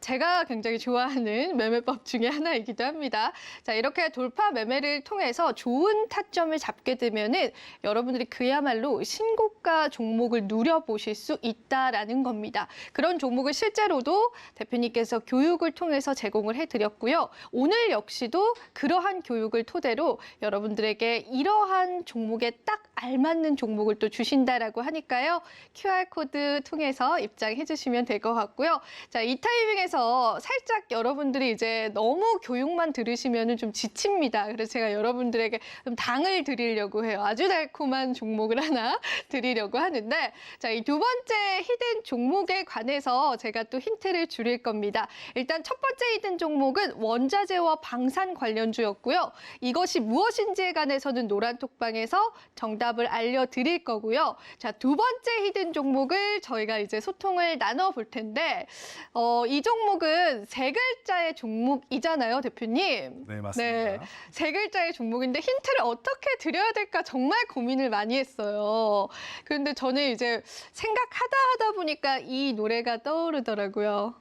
제가 굉장히 좋아하는 매매법 중에 하나이기도 합니다. 자, 이렇게 돌파 매매를 통해서 좋은 타점을 잡게 되면은 여러분들이 그야말로 신고가 종목을 누려보실 수 있다라는 겁니다. 그런 종목을 실제로도 대표님께서 교육을 통해서 제공을 해드렸고요. 오늘 역시도 그러한 교육을 토대로 여러분들에게 이러한 종목에 딱 알맞는 종목을 또 주신다라고 하니까요. QR코드 통해서 입장해 주시면 될 것 같고요. 자, 이 타이밍에서 살짝 여러분들이 이제 너무 교육만 들으시면 좀 지칩니다. 그래서 제가 여러분들에게 좀 당을 드리려고 해요. 아주 달콤한 종목을 하나 드리려고 하는데 자, 이 두 번째 히든 종목에 관해서 제가 또 힌트를 드릴 겁니다. 일단 첫 번째 히든 종목은 원자재와 방산 관련주였고요. 이것이 무엇인지에 관해서는 노란톡방에서 정답을 알려드릴 거고요. 자, 두 번째 히든 종목을 저희가 이제 소통을 나눠볼 텐데 이 종목은 세 글자의 종목이잖아요, 대표님. 네, 맞습니다. 네, 세 글자의 종목인데 힌트를 어떻게 드려야 될까 정말 고민을 많이 했어요. 그런데 저는 이제 생각하다 보니까 이 노래가 떠오르더라고요.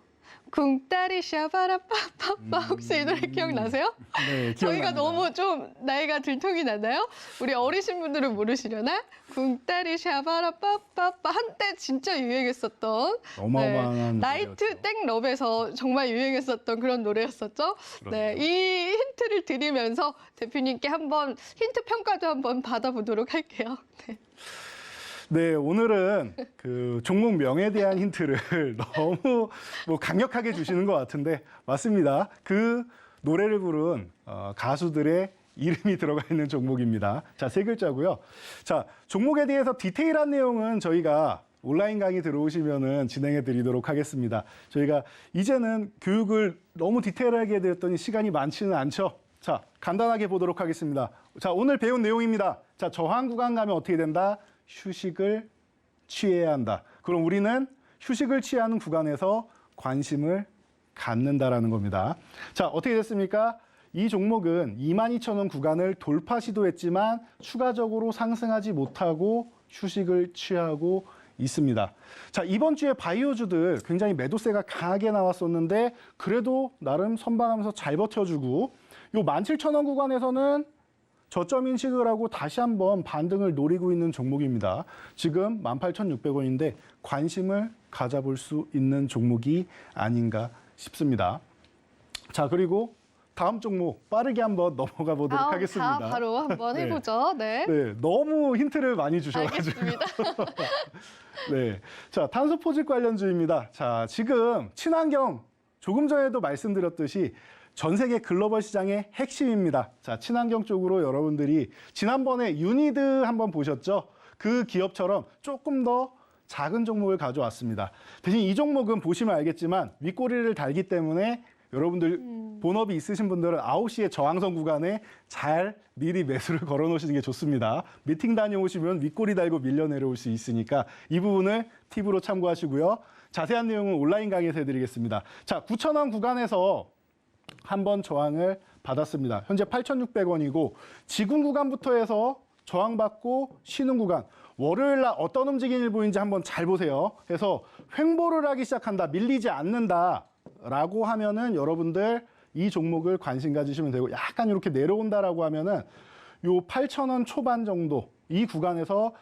궁따리 샤바라빠빠빠 혹시 이 노래 기억나세요? 네, 저희가 기억납니다. 너무 좀 나이가 들통이 나나요? 우리 어리신 분들은 모르시려나? 궁따리 샤바라빠빠빠 한때 진짜 유행했었던 어마어마한 나이트 노래였죠. 땡럽에서 정말 유행했었던 그런 노래였었죠. 네, 그럼요. 이 힌트를 드리면서 대표님께 한번 힌트 평가도 한번 받아보도록 할게요. 네. 네, 오늘은 그 종목 명에 대한 힌트를 너무 뭐 강력하게 주시는 것 같은데 맞습니다. 그 노래를 부른 가수들의 이름이 들어가 있는 종목입니다. 자, 세 글자고요. 자, 종목에 대해서 디테일한 내용은 저희가 온라인 강의 들어오시면은 진행해 드리도록 하겠습니다. 저희가 이제는 교육을 너무 디테일하게 해드렸더니 시간이 많지는 않죠. 자, 간단하게 보도록 하겠습니다. 자, 오늘 배운 내용입니다. 자, 저항 구간 가면 어떻게 된다? 휴식을 취해야 한다. 그럼 우리는 휴식을 취하는 구간에서 관심을 갖는다라는 겁니다. 자, 어떻게 됐습니까? 이 종목은 22,000원 구간을 돌파 시도했지만 추가적으로 상승하지 못하고 휴식을 취하고 있습니다. 자, 이번 주에 바이오주들 굉장히 매도세가 강하게 나왔었는데 그래도 나름 선방하면서 잘 버텨주고 요 17,000원 구간에서는 저점 인식을 하고 다시 한번 반등을 노리고 있는 종목입니다. 지금 18,600원인데 관심을 가져볼 수 있는 종목이 아닌가 싶습니다. 자, 그리고 다음 종목 빠르게 한번 넘어가 보도록 하겠습니다. 바로 한번 네. 해보죠. 네. 네, 너무 힌트를 많이 주셔가지고. 알겠습니다. 네, 자, 탄소 포집 관련주입니다. 자, 지금 친환경 조금 전에도 말씀드렸듯이 전 세계 글로벌 시장의 핵심입니다. 자, 친환경 쪽으로 여러분들이 지난번에 유니드 한번 보셨죠? 그 기업처럼 조금 더 작은 종목을 가져왔습니다. 대신 이 종목은 보시면 알겠지만 윗꼬리를 달기 때문에 여러분들 본업이 있으신 분들은 9시에 저항선 구간에 잘 미리 매수를 걸어 놓으시는 게 좋습니다. 미팅 다녀오시면 윗꼬리 달고 밀려 내려올 수 있으니까 이 부분을 팁으로 참고하시고요. 자세한 내용은 온라인 강의에서 해드리겠습니다. 자, 9,000원 구간에서 한번 저항을 받았습니다. 현재 8,600원이고 지금 구간부터 해서 저항받고 쉬는 구간. 월요일 날 어떤 움직임을 보이는지 한번 잘 보세요. 그래서 횡보를 하기 시작한다, 밀리지 않는다라고 하면은 여러분들 이 종목을 관심 가지시면 되고 약간 이렇게 내려온다라고 하면은 요 8,000원 초반 정도 이 구간에서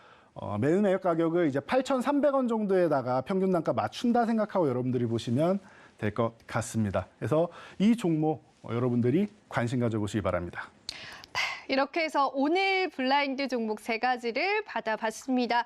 매매 가격을 이제 8,300원 정도에다가 평균 단가 맞춘다 생각하고 여러분들이 보시면 될 것 같습니다. 그래서 이 종목 여러분들이 관심 가져보시기 바랍니다. 이렇게 해서 오늘 블라인드 종목 3가지를 받아봤습니다.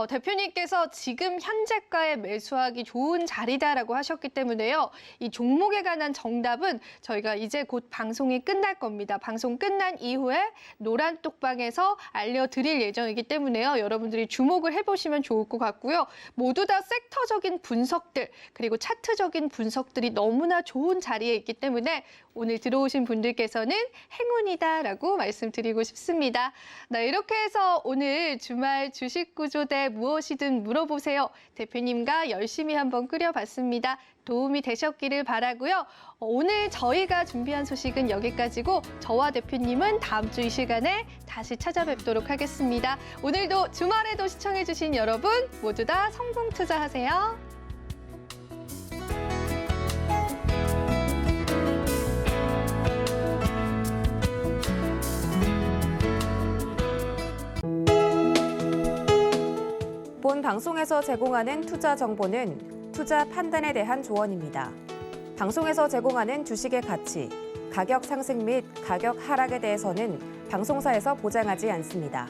대표님께서 지금 현재가에 매수하기 좋은 자리다라고 하셨기 때문에요. 이 종목에 관한 정답은 저희가 이제 곧 방송이 끝날 겁니다. 방송 끝난 이후에 노란 똑방에서 알려드릴 예정이기 때문에요. 여러분들이 주목을 해보시면 좋을 것 같고요. 모두 다 섹터적인 분석들 그리고 차트적인 분석들이 너무나 좋은 자리에 있기 때문에 오늘 들어오신 분들께서는 행운이다라고 말씀드리고 싶습니다. 네, 이렇게 해서 오늘 주말 주식 구조대 무엇이든 물어보세요. 대표님과 열심히 한번 끓여봤습니다. 도움이 되셨기를 바라고요. 오늘 저희가 준비한 소식은 여기까지고 저와 대표님은 다음 주 이 시간에 다시 찾아뵙도록 하겠습니다. 오늘도 주말에도 시청해주신 여러분 모두 다 성공 투자하세요. 본 방송에서 제공하는 투자 정보는 투자 판단에 대한 조언입니다. 방송에서 제공하는 주식의 가치, 가격 상승 및 가격 하락에 대해서는 방송사에서 보장하지 않습니다.